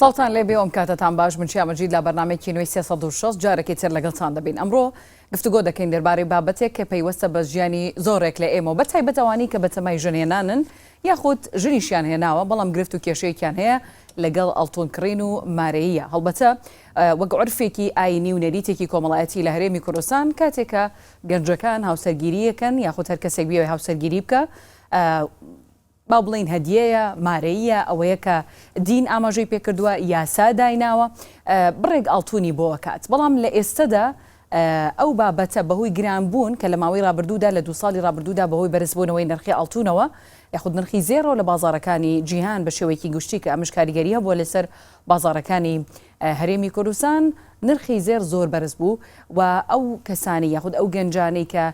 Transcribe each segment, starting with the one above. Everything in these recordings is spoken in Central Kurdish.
ساڵتان لێ بێ ئەم کاتتان باش من چیا مەجید لە بەرنامەیەکی نوێی 360 جارێکی تر لەگەڵتان دەبین. ئەمڕۆ گفتوگۆ دەکەین دەربارەی بابەتێک کە پەیوەستە بە ژیانی زۆرێک لە ئێمە بە تایبەتەوانی کە بەتەمای ژنێنانن یاخود ژنیشیان هێناوە بەڵام گرفت و کێشەیەکیان هەیە لەگەڵ ئەڵتۆنکڕین و مارەییە. هەڵبەتە وەک عورفێکی ئاینی و نەریتێکی کۆمەڵایەتی لە هەرێمی کوردستان کاتێکە گەنجەکان هاوسەرگیریەکەن یاخود هەر کەسێک بیەوە هاوسەرگیری بکە با بڵین هەدیەیە مارەییە ئەوەیە کە دین ئاماژەی پێکردووە یاسا دایناوە بڕێک ئەڵتونی بۆ کات. بەڵام لە ئێستەدا ئەو بابەتە بەهۆی گرانبوون کە لە ماوەی ڕابردوودا لە 2 ساڵی ڕابردوودا بەهۆی بەرزبوونەوەی نرخی ئەڵتونەوە یاخود نرخی زێڕۆ لە بازارەکانی جیهان بە شێوەیەکی گشتی کە ئەمش کاریگەریە بۆ لەسەر بازارەکانی هەرێمی کوردستان نرخی زێر زۆر بەرز بوو و ئەو کەسانی یاخود ئەو گەنجانەی کە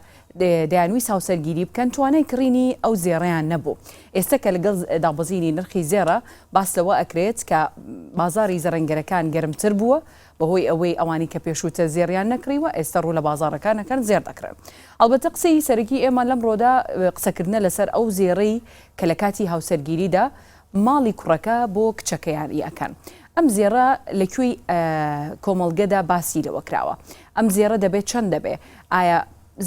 دەیانویست هاوسەرگیری بکەن توانای کڕینی ئەو زێڕیان نەبوو. ئێستا کە لەگەڵ دابەزینی نرخی زێرە باس لەوە ئەکرێت کە بازاری زەرەنگەرەکان گەرمتر بووە بەهۆی ئەوەی ئەوانی کە پێشووتە زێریان نەکڕیوە ئێستا ڕوو لە بازارەکانەکەن زێر دەکرێن. ئەلبەتە قسەی سەرەکی ئێمە لەم ڕۆدا قسەکردنە لەسەر ئەو زێڕەی کە لە کاتی هاوسەرگیریدا ماڵی کوڕەکە بۆ کچەکەیان ئەکەن. ئەم زێڕە لەکوێی کۆمەڵگەدا باسی لەوە کراوە. ئەم زێڕە دەبێت چەند دەبێ؟ ئایا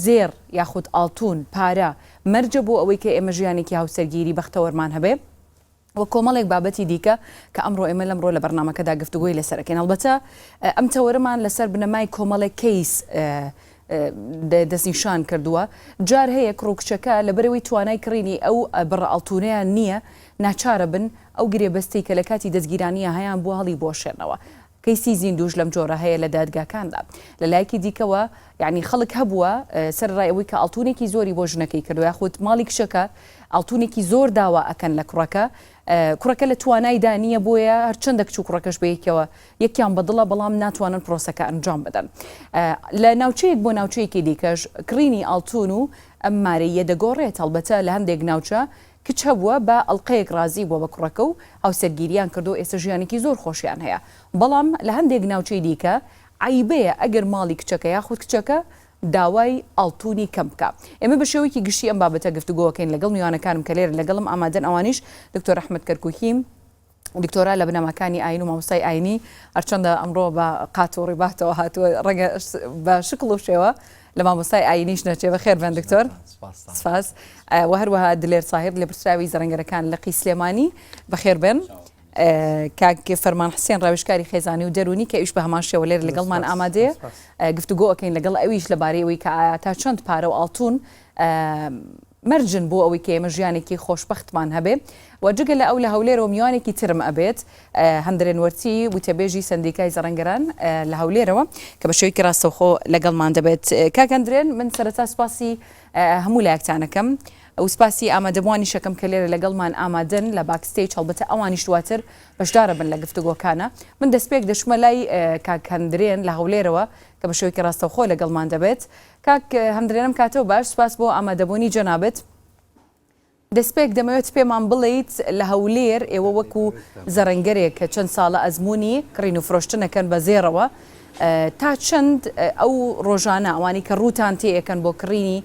زێر یاخود ئاڵتون پارە مەرجە بۆ ئەوەی کە ئێمە ژیانێکی هاوسەرگیری بەختەوەرمان هەبێ و کۆمەڵێک بابەتی دیکە کە ئەمڕۆ ئێمە لەمڕۆ لە بەرنامەکەدا گفتوگۆی لەسەرەکەین. هەڵبەتە ئەم تەوەرەمان لەسەر بنەمای کۆمەڵێک کەیس دەستنیشان کردووە. جار هەیە کڕووکچەکە لە بەرەوەی توانای کڕینی ئەو بڕە ئەڵتونەیان نییە ناچارە بن ئەو گرێبەستەی کە لە کاتی دەستگیرانیە هەیان بۆ هەڵی بۆشێنەوە. کەیسی زیندوش لەم جۆرە هەیە لە دادگاکاندا. لە لایەکی دیکەوە یعنی خەڵک هەبووە سەرڕای ئەوەی کە ئەڵتونێکی زۆری بۆ ژنەکەی کردو یاخود ماڵی کشەکە ئەڵتونێکی زۆر داوا ئەکەن لە کوڕەکە لە توانایدا نییە بۆیە هەرچەندە کچ و کوڕەکەش بەیەکەوە یەکیان بەدڵە بەڵام ناتوانن پرۆسەکە ئەنجام بدەن. لە ناوچەیەک بۆ ناوچەیەکی دیکەش کڕینی ئەڵتون و ئەم مارەیە دەگۆڕێت. هەڵبەتە لە هەندێک ناوچە کچ هەبووە بە ئەڵلقەیەک رازی بووە بە کوڕەکە و هاوسەرگیریان کردو ئێستا ژیانێکی زۆر خۆشیان هەیە. بەڵام لە هەندێک ناوچەی دیکە عیبەیە ئەگەر ماڵی کچەکە یاخود کچەکە داوای ئەڵتونی کەم بکە. ئێمە بە شێوەیەکی گشتی ئەم بابەتە گفتوگۆکەین لەگەڵ میوانەکانم کە لێرە لەگەڵم ئامادەن ئەوانیش دکتۆر ئەحمەد کەرکووکی دکتۆرا لە بنەماکانی ئاین و مامۆستای ئاینی هەرچەندە ئەمڕۆ بە قات و ڕیباتەوە هاتووە ڕەنگە بە شکڵ و شێوە لە مامۆستای ئاینیش نەچێ بەخێر بێن دکتۆر. سپاس. و هەروەها دلێر ساحب لە پرسراوی زەرەنگەرەکان لە قی سلێمانی بەخێر بێن. کاک فەرمان حسێن ڕاوێژکاری خێزانی و دەرونی کە ئیش بە هەمان شێوە لێر لەگەڵمان ئامادەیە گفتوگۆ ئەکەین لەگەڵ ئەویش لەبارەی ئەوەی کە تا چەند پارە و ئاڵتون مەرجن بۆ ئەوەی کە ئێمە ژیانێکی خۆشبەختمان هەبێ و جگە لە ئەو لە هەولێرەوە میوانێکی ترم ئەبێت هەندرێن وەرتی وتەبێژی سندیکای زەرەنگەران لە هەولێرەوە کە بە شێوەیەکی ڕاستەوخۆ لەگەڵمان دەبێت. کاک هەندرێن من سەرەتا سپاسی هەموو لایەکتانەکەم و سپاسی ئامادەبوانی شەکەم کە لێرە لەگەڵمان ئامادەن لە باکستێج هەڵبەتە ئەوانیش دواتر بەشدارە بن لە گفتوگۆکانە. من دەستپێک دەشمە لای کاک هەندرێن لە هەولێرەوە کە بە شێوەیەکی ڕاستەوخۆ لەگەڵمان دەبێت. کاک هەندرێنم کاتەوە باش سپاس بۆ ئامادەبوونی جەنابەت. دەستپێک دەمەوێت پێمان بڵیت لە هەولێر ئێوە وەکو زەرەنگەرێک کە چەند ساڵە ئەزمموی کڕین و فرۆشتنەکەن بە زێرەوە تا چەند ئەو ڕۆژانە ئەوانی کە ڕووتان تێەکەن بۆ کڕینی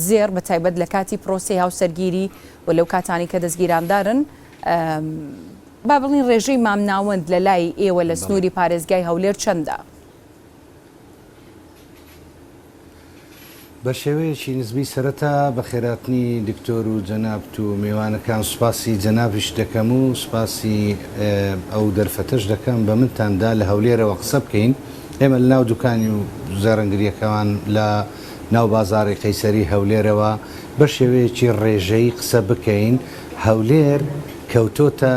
زێر بە تایبەت لە کاتی پرۆسی هاوسەرگیری و لەو کاتانی کە دەستگیراندارن با بڵین ڕێژەی مامناوەند لە لای ئێوە لە سنووری پارێزگای هەولێر چەندە؟ بە شێوەیەکی نزمی سەرەتا بە خێراتنی دکتۆر و جەنابەت و میوانەکان سوپاسی جەنابش دەکەم و سوپاسی ئەو دەرفەتەش دەکەم بە منتاندا لە هەولێرەوە قسە بکەین. ئێمە لە ناو دوکانی و زەرەنگریەکەوان لە ناو بازاری قەیسەری هەولێرەوە بە شێوەیەکی ڕێژەی قسە بکەین. هەولێر کەوتۆتە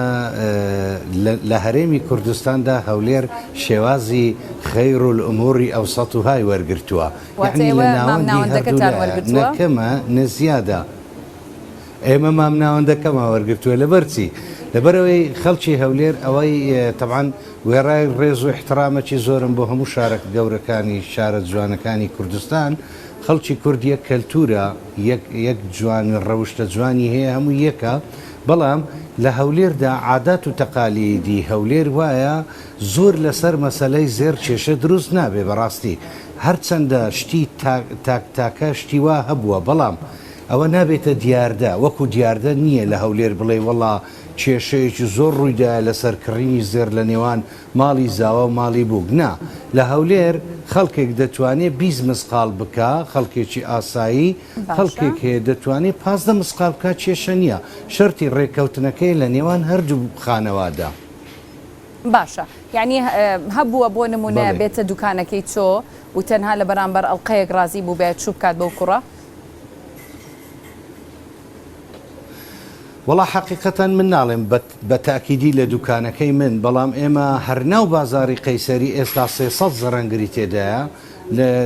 لە هەرێمی کوردستاندا هەولێر شێوازی خەیر و ئوموری ئەوسەط و های وەرگرتووە نەکەمە نزیادە ئێمە مامناوەندەکەمە وەرگرتووە لەبەرچی لەبەرەوەی خەڵکی هەولێر ئەوەی تەبعاً وێڕای ڕێز و احترامەکی زۆرم بۆ هەموو شارە گەورەکانی شارە جوانەکانی کوردستان. خەڵکی کورد یەک کەلتورە یەک جوان ڕەوشتە جوانی هەیە هەموو یەکە. بەڵام لە هەولێردا عادات و تەقالیدی هەولێر وایە زۆر لەسەر مەسەلەی زێر کێشە دروست نابێ. بەڕاستی هەرچەندە شتی تاکە شتی وا هەبووە بەڵام ئەوە نابێتە دیاردا وەکو دیاردە نییە لە هەولێر بڵێ وەڵا کێشەیەکی زۆر ڕوویدا لەسەر کڕینی زێر لە نێوان ماڵی زاوە و ماڵی بووک نا لە هەولێر خەڵکێک دەتوانێت 20 مسقال بکە خەڵکێکی ئاسایی خەڵکێک هەیە دەتوانێت 15 مسقال بکە کێشە نییە شەرتی ڕێککەوتنەکەی لە نێوان هەردوو خانەوادا. باشە یعنی هەبووە بۆ نمونە بێتە دوکانەکەی چۆ و تەنها لە بەرامبەر ئەڵلقەیەک ڕازی بوو بێت چوو بکات بەو کوڕە. وڵا حقیقەتەن من ناڵێم بە تاکیدی لە دوکانەکەی من بەڵام ئێمە هەرناو بازاری قەیسەری ئێستا 300 زەرەنگری تێدایە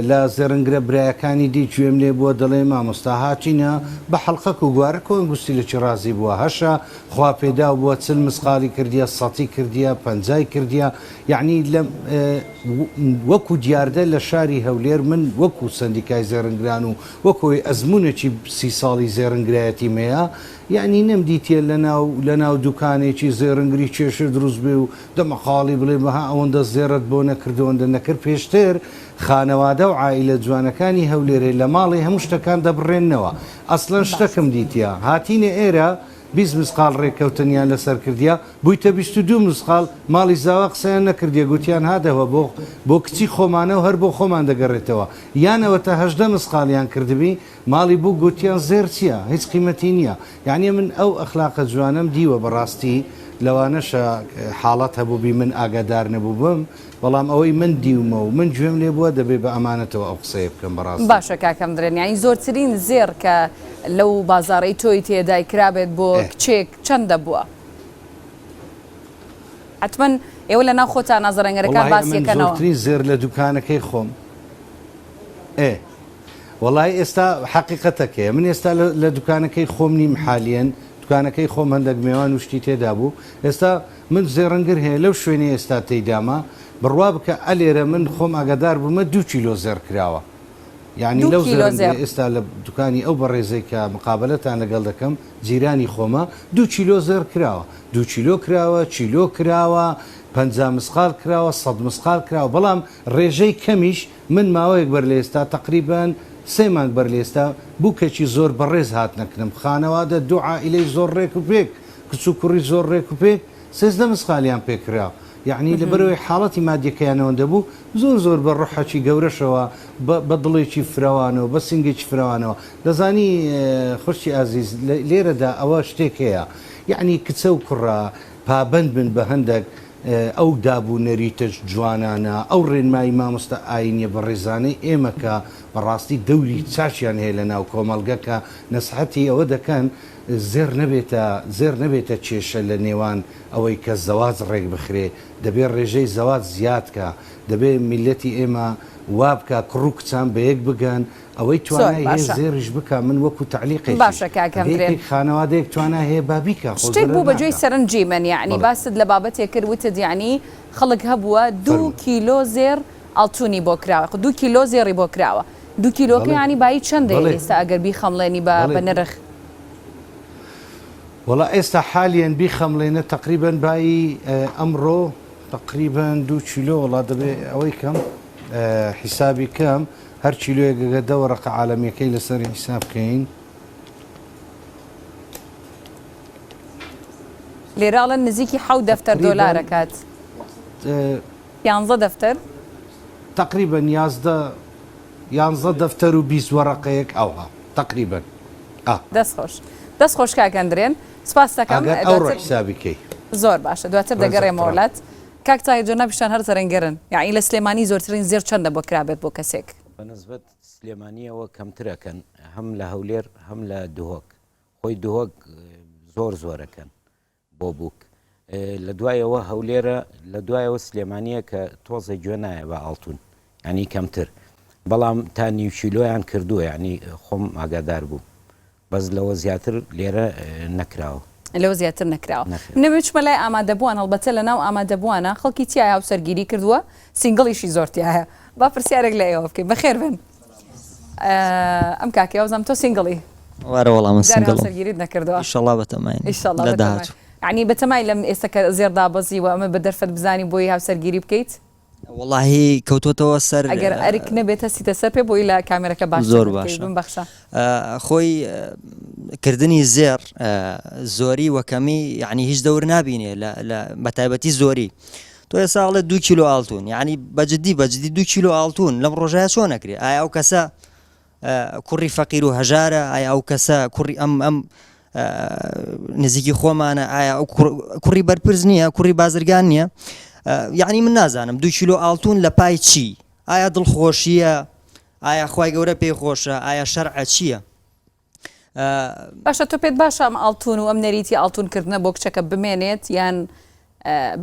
لە زێرنگرە برایەکانی دی گوێم لێ بووە دەڵێ مامۆستا هاتینە بە حەڵقەک و گوارە کۆنگوستی لەکی ڕازی بووە هەشە خوا پێدا بووە چل مسقالی کردیە سەتی کردیە پەنجای کردیە یعنی وەکو دیاردە لە شاری هەولێر من وەکو سندیکای زێرنگران و وەکۆی ئەزمونێکی 30 ساڵی زێرنگرایەتی مەیە یعنی نەمدیتە لە ناو دوکانێکی زێرنگری کێشە دروست بێ و دەمەخاڵی بڵێ بەها ئەوەندە زێرت بۆ نەکردەوەندە نەکرد پێشتر خانەوادە و عائیلە جوانەکانی هەولێرە لە ماڵی هەموو شتەکان دەبڕێنەوە ئەسڵەن شتەکەم دیتە هاتینە ئێرە 20 مسقال ڕێککەوتنیان لەسەر کردیا بوویتە 22 مسقال ماڵی زاوە قسەیان نەکردیە گوتیان هادەوە بۆ کچی خۆمانە و هەر بۆ خۆمان دەگەڕێتەوە یانەوە تا 18 مسقالیان کردبی ماڵی بوو گوتیان زێر چییە هیچ قیمەتی نییە یعنی من ئەو ئەخلاقە جوانم دیوە بەڕاستی لەوانەشە حاڵەت هەبووبی من ئاگادار نەبوو بم بەڵام ئەوەی من دیومە و من گوێم لێ بووە دەبێ بە ئەمانەتەوە ئەو قسەیە بکەم بەڕاستی. باشە کاکەم درێن یانی زۆرترین زێر کە لەو بازاڕی تۆی تێدای کرابێت بۆ کچێک چەندە بووە؟ حتمما ئێوە لە ناو خۆتان نازەرەنگەرەکان باسیەکەنەوە. زۆرترین زێر لە دوکانەکەی خۆم وەڵای ئێستا حقیقەتەکەیە من ئێستا لە دوکانەکەی خۆم نیم حالیەن دوکانەکەی خۆم هەندێک میوان وشتی تێدا بوو ئێستا من زێڕەنگر هەیە لەو شوێنی ئێستا تێیداما بڕوا بکە ئەلێرە من خۆم ئاگادار بوومە 2 کیلۆ زێر کراوە یعنی لەو ئێستا لە دوکانی ئەو بەڕێزەی کە مقابلەتان لەگەڵ دەکەم جیرانی خۆمە 2 کیلۆ زێر کراوە 2 کیلۆ کراوە چیلۆ کراوە 50 مسقال کراوە 100 مسقال کراوە بەڵام ڕێژەی کەمیش من ماوەیەک بەر لە ئێستا تقریبان 3 مانگ بەر لە ئێستا بووکێکی زۆر بەڕێز هات نەکردم خانەوادە 2 عائیلەی زۆر ڕێک و پێک کچ و کوڕی زۆر ڕێک و پێک 13 مسقالیان پێکراوە یعنی لەبەرەوەی حاڵەتی مادیەکەیانەوە دەبوو زۆر بە ڕۆحەکی گەورەشەوە بە دڵێکی فراوانەوە بە سنگێکی فراوانەوە دەزانی خوشتی ئازیز لێرەدا ئەوە شتێک هەیە یعنی کچە و کوڕە پابند بن بە هەندێک ئەو دابوونەریتە جوانانە ئەو ڕێنمایی مامۆستا ئاینیە بە ڕێزانەی ئێمەکە بەڕاستی دەوری چاچیان هەیە لە ناو کۆمەڵگەکە نەسحەتی ئەوە دەکەن زێر نەبێتە کێشە لە نێوان ئەوەی کە زەواج ڕێک بخرێ دەبێت ڕێژەی زەواج زیادکە دەبێت میلەتی ئێمە وا بکە کوڕ و کچان بە یەک بگەن ئەوەی توانای هەیە زێریش بکە من وەکو تعلیقی باشە کاکەم درێن خانەوادەیەک توانای هەیە بابیکە شتێک بوو بەجێی سەرنجی من یعنی باست لە بابەتێک کرد وتت یعنی خەڵک هەبووە 2 کیلۆ زێر ئەڵتونی بۆ کراوە 2 کیلۆ زێڕی بۆ کراوە 2 کیلۆکە ینی بایی چەندە ئێستا ئەگەر بیخەمڵێنی بە نرخ وڵا ئێستا حالیان بیخەمڵێنە تقریبان بایی ئەمڕۆ تقریبان 2 کیلۆ وڵا دەبێ ئەوەی کەم حیسابی کەم هەر کیلۆیەکەگە دەوەڕقە عالەمیەکەی لەسەر حیساب بکەین لێراڵەن نزیکی 7 دەفتەر دۆلارەکات 11 دەفتەر تقریبا 11 دەفتەر و 20 وەرەقەیەک ئەوها تقریبا دەست خۆش کاکەندرێن سپاس دەکەم ئەو حسابیکەی زۆر باشە دواتر دەگەڕێمە وڵات کاک تاهیر جۆنابیشتان هەر زەرەنگەرن یعنی لە سلێمانی زۆرترین زێر چەندە بۆ کرابێت بۆ کەسێک بەنسبەت سلێمانیەوە کەمترەکەن هەم لە هەولێر هەم لە دهۆک خۆی دهۆک زۆرەکەن بۆ بووک لە دوایەوە هەولێرە لە دوایەوە سلێمانیە کە تۆزە گوێ نایە بە ئاڵتون ینی کەمتر بەڵام تا نیوکیلۆیان کردووە ینی خۆم ئاگادار بوو بەس لەوە زیاتر لێرە نەکراوە لەو زیاتر نەکراوە نەبچمە لای ئامادەبووان هەڵبەتە لە ناو ئامادەبووانە خەڵکی تایە و سەرگیری کردووە سینگڵیشی زۆرتیایە با پرسیارێک لە ئێوە بکەین بەخێر بن ئەم کاکە وەزم تۆ سینگڵی وارە وەڵام سینگڵ سەرگیریت نەکردووە ئیشەڵڵا بەتەمای لە داهاتوو یعنی بەتەمای لەم ئێستا کە زێر دابەزیوە ئەمە بە دەرفەت بزانی بۆی هاوسەرگیری بکەیت والله کەوتۆتەوە سەر ئەگەر ئەرک نەبێتە سیتە سەر پێ بۆی لە کامێرەکە باش زۆر باشە ببەخشە خۆی کردنی زێر زۆری وەکەمی یعنی هیچ دەور نابینێ لە بەتایبەتی زۆری تۆ ێ ساڵە 2 کیلۆ ئاڵتون یعنی بەجددی 2 کیلۆ ئاڵتون لەم ڕۆژایە چۆن نەکرێ ئایا ئەو کەسە کوڕی فەقیر و هەژارە ئایا ئەو کەسە کوڕی ئەم نزیکی خۆمانە ئایا ئەو کوڕی بەرپرس نییە کوڕی بازرگان نییە یعنی من نازانم 2 کیلۆ ئاڵتون لە پای چی ئایا دڵخۆشیە ئایا خوای گەورە پێی خۆشە ئایا شەرعە چییە باشە تۆ پێت باشە ئەم ئاڵتون و ئەم نەریتی ئاڵتونکردنە بۆ کچەکە بمێنێت یان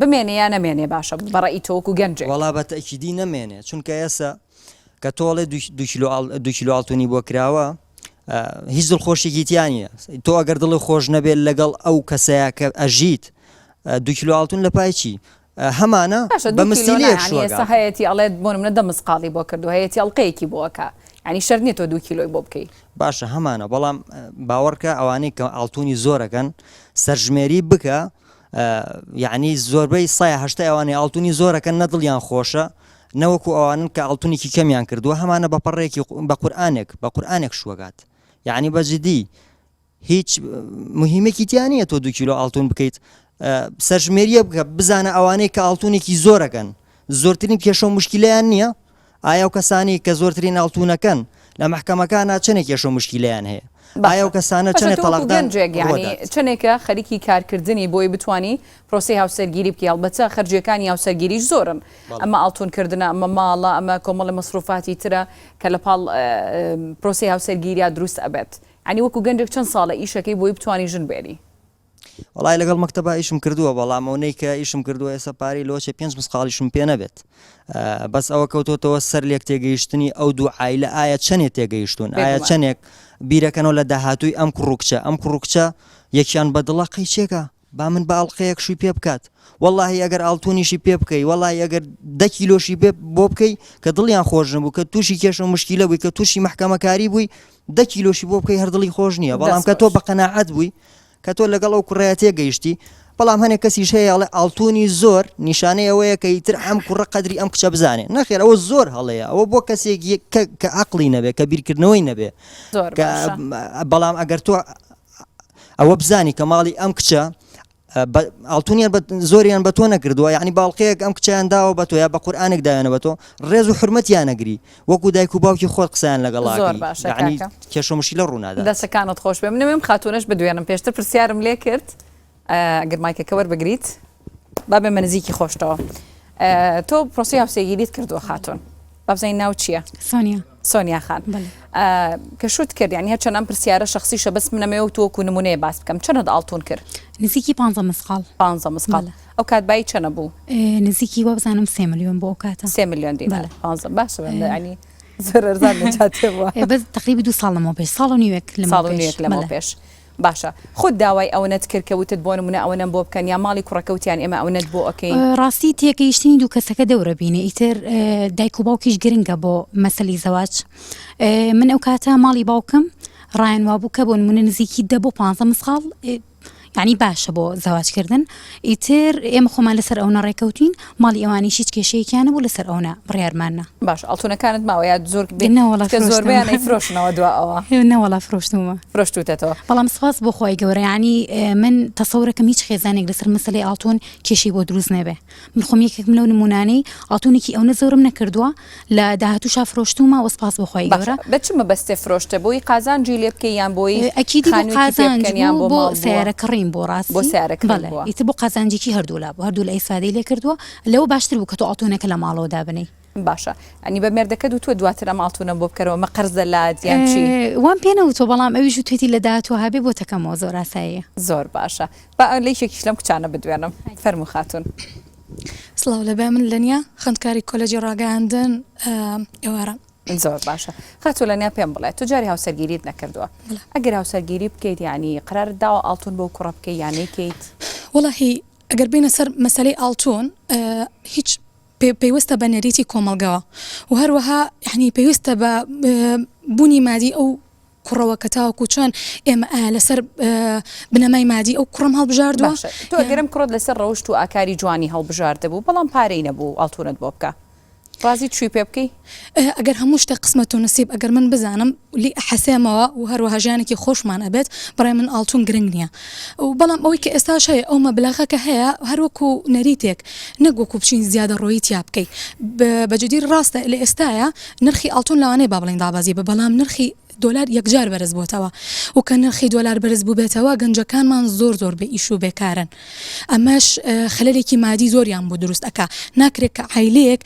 بمێنێ یان نەمێنێ باشە بەڕێی تۆوەکو گەنجێ وەڵا بە تەکیدی نەمێنێ چونکە ئێستا کە تۆڵێ 2 کیلۆ ئاڵتونی بۆ کراوە هیچ دڵخۆشێکی تیان نیە تۆ ئەگەر دڵی خۆش نەبێت لەگەڵ ئەو کەسەیە کە ئەژیت 2 کیلۆ ئاڵتون لە پای چی هەمانە بە مستیلێک ئێستا هەیەی ئەڵێت بۆ منە دەمسقاڵی بۆ کردو هەیەی ئەڵلقەیەکی بۆکە ینی شەر نیە تۆ 2 کیلۆی بۆ بکەیت باشە هەمانە بەڵام باوەڕکە ئەوانەی کە ئاڵتونی زۆرەکەن سەرژمێری بکە یعنی زۆربەی 180 ئەوانەی ئاڵتونی زۆرەکەن نەدڵیان خۆشە نەوەکو ئەوانن کە ئاڵتونێکی کەمیان کردووە هەمانە بەپەڕێکی بە قورئانێک شووەگات یعنی بەجددی هیچ مهمێکی تیان نیە تۆ 2 کیلۆ ئاڵتون بکەیت سەرژمێریە بکە بزانە ئەوانەی کە ئاڵتونێکی زۆرەکەن زۆرترین کێشە و مشکیلیان نییە ئایا و کەسانی کە زۆرترین ئاڵتونەکەن لە محکەمەکانە چەندێک کێشە و مشکیلیان هەیە ئایا و کەسانە چەندێک تەلاقدان چەندێکە خەریکی کارکردنی بۆی بتوانی پرۆسی هاوسەرگیری بکە ئەلبەتە خەرجیەکانی هاوسەرگیریش زۆرن ئەمە ئاڵتونکردنە ئەمە ماڵە ئەمە کۆمەڵی مەسروفاتی ترە کە لە پاڵ پرۆسی هاوسەرگیریە دروست ئەبێت ینی وەکو گەنجێک چەند ساڵە ئیشەکەی بۆی بتوانی ژن بێنی وڵای لەگەڵ مەکتەبە ئیشم کردووە بەڵام ئەوەی کە ئیشم کردووە ئێستا پارەی لۆچە 5 مسقاڵیشم پێ نەبێت بەس ئەوە کەوتۆتەوە سەر لێک تێگەیشتنی ئەو دوو عایلە ئایا چەندێک تێگەیشتون ئایا چەندێک بیرەکەنەوە لە داهاتووی ئەم کوڕکچە یەکیان بەدڵە قەیچێکە با من بە ئاڵلقەیەک شووی پێ بکات واللهی ئەگەر ئاڵتونیشی پێ بکەی واللهی ئەگەر 10 کیلۆشی بۆ بکەی کە دڵیان خۆش نەبوو کە تووشی کێشە و مشکیلە بووی کە تووشی محکەمەکاری بووی 10 کیلۆشی بۆ بکەی هەردڵی خۆش نییە بەڵام کە تۆ بە قەناعەت بووی کە تۆ لەگەڵ ئەو کوڕەیە تێگەیشتی بەڵام هەنێک کەسیش هەیە ئەڵێ ئاڵتونی زۆر نیشانەی ئەوەیە کە ئیتر ئەم کوڕە قەدری ئەم کچە بزانێ نەخێر ئەوە زۆر هەڵەیە ئەوە بۆ کەسێک کە عەقڵی نەبێ کە بیرکردنەوەی نەبێ بەڵام ئەگەر تۆ ئەوە بزانی کە ماڵی ئەم کچە ئاڵتونیان زۆریان بە تۆ نەکردووە یعنی باڵقەیەک ئەم کچیان داوە بە تۆ یا بە قورئانێک دایانە بە تۆ ڕێز و حرمەتیان نەگری وەکو دایک و باوکی خۆت قسەیان لەگەڵاکەی یعنی کێشە و مشکیلە ڕوونادا دەستەکانت خۆش بێ منم خاتونەش بدوێنم پێشتر پرسیارم لێ کرد ئەگەر مایکەکە وەربگریت با بێمە نزیکی خۆشتەوە تۆ پرۆسی هاوسەرگیریت کردووە خاتون با بزانین ناو چییە سۆنیا خان کە شوت کرد یعنی هەرچەند ئەم پرسیارە شخصیشە بەس منەمەوە تۆکو نمونەیە باس بکەم چەند ئاڵتون کرد نزیکی 15 مسقال 15 مسقال ئەو کاتبایی چەنە بوو نزیکی وە بزانم 3 ملیۆن بۆ ئەو کاتە 3 ملیۆن دینار 15 باشە ینی زۆر ئەرزان نەجاتێەوە بەس تقریبی 2 ساڵ لەمەوە پێش ساڵ و نیوەک لەمەوە پێش باشە خود داوای ئەوەت کرد کەوتت بۆ نمونە ئەوەنەم بۆ بکەن یا ماڵی کوڕەکەوتیان ئێمە ئەوەت بۆ ئەوکەی ڕاستی تێگەیشتنی دوو کەسەکە دەورە بینێ ئیتر دایک و باوکیش گرنگە بۆ مەسەلی زەواج من ئەو کاتە ماڵی باوکم ڕایان وابوو کە بۆ نمونە نزیکی 10 بۆ 15 مسقال یعنی باشە بۆ زەواجکردن ئیتر ئێمە خۆمان لەسەر ئەوە ڕێکەوتین ماڵی ئەوانی هیچ کێشەیەکیانە بوو لەسەر ئەوە بڕیارمانە باش ئەڵتونەکانت ماوە یا زۆر زۆربیان فرۆشنەوە دو ئەوە نەوەڵا فرۆشتومە فرۆشتوتەوە بەڵام سپاس بۆ خۆی گەورە ینی من تەسەورەکەم هیچ خێزانێک لەسەر مەسەلەی ئاڵتون کێشەی بۆ دروست نەبێ من خۆم یەکێکم لەو نمونانەی ئاڵتونێکی ئەو نەزۆرم نەکردووە لە داهاتووشا فرۆشتومە و سپاس بۆ خۆی گەورە بەچمە بەستێ فرۆشتە بۆی قازانجی لێ بکەی یان بۆی ئەکیدی بۆ قازانج بۆ سیارەکەڕین بۆ ڕاستی بۆ سیارەکە ئیتر بۆ قازانجێکی هەردوو لە ئیسفادەی لێ کردووە لەوە باشتر بوو کە تۆ ئاڵتونەکە لە ماڵەوە دابنەی باشە ئەنی بە مێردەکە و تۆ دواتر ئەم ئاڵتونە بۆ بکەرەوە مە قەرزە لات یان چی وان پێنەوتۆ بەڵام ئەویش توێتی لە داهاتوە هەبێ بۆ تەکەمەوە زۆر ئاساییە زۆر باشە با لەیشێکیش لەم کچانە بدوێنم فەرموو خاتون سڵاو لەبێ من لەنیا خوێندکاری کۆلێجی ڕاگەاندن ئێوارە زۆر باشە خاتۆ لەنیا پێم بڵێت تو جاری هاوسەرگیریت نەکردووە ئەگەر هاوسەرگیری بکەیت یعنی قرار داوە ئاڵتون بۆ کوڕە بکەی یانەیکەیت وەڵاهی ئەگەر بینە سەر مەسەلەی ئاڵتون هیچ پێویستە بە نەریتی کۆمەڵگەوە و هەروەها یعنی پێویستە بە بوونی مادی ئەو کوڕەوە کە تاوەکو چۆن ئێمە لەسەر بنەمای مادی ئەو کوڕم هەڵبژاردووە تۆ گەرم کوڕت لەسەر ڕەوشت و ئاکاری جوانی هەڵبژاردە بوو بەڵام پارەی نەبوو ئاڵتونت بۆ بکە ڕازی چوی پێ بکەی ئەگەر هەموو شتێک قسمەت و نسیب ئەگەر من بزانم لی حەسێمەوە و هەروەها ژیانێکی خۆشمان ئەبێت بەڕای من ئاڵتون گرنگ نییە و بەڵام ئەوەی کە ئێستاش هەیە ئەو مەبلەغەکە هەیە هەروەکو نەریتێک نەگوەکو بچین زیادە ڕۆیی تیا بکەیت بەجددی ڕاستە لە ئێستاە نرخی ئاڵتون لەوانەیە با بڵین دابازی بە بەڵام نرخی دلار یەکجار بەرز بۆتەوە و کە نرخی دلار بەرز بوو بێتەوە گەنجەکانمان زۆر بێ ئیش و بێکارن ئەمەش خەلەلێکی مادی زۆریان بۆ دروست ئەکا ناکرێت کە عیلەیەک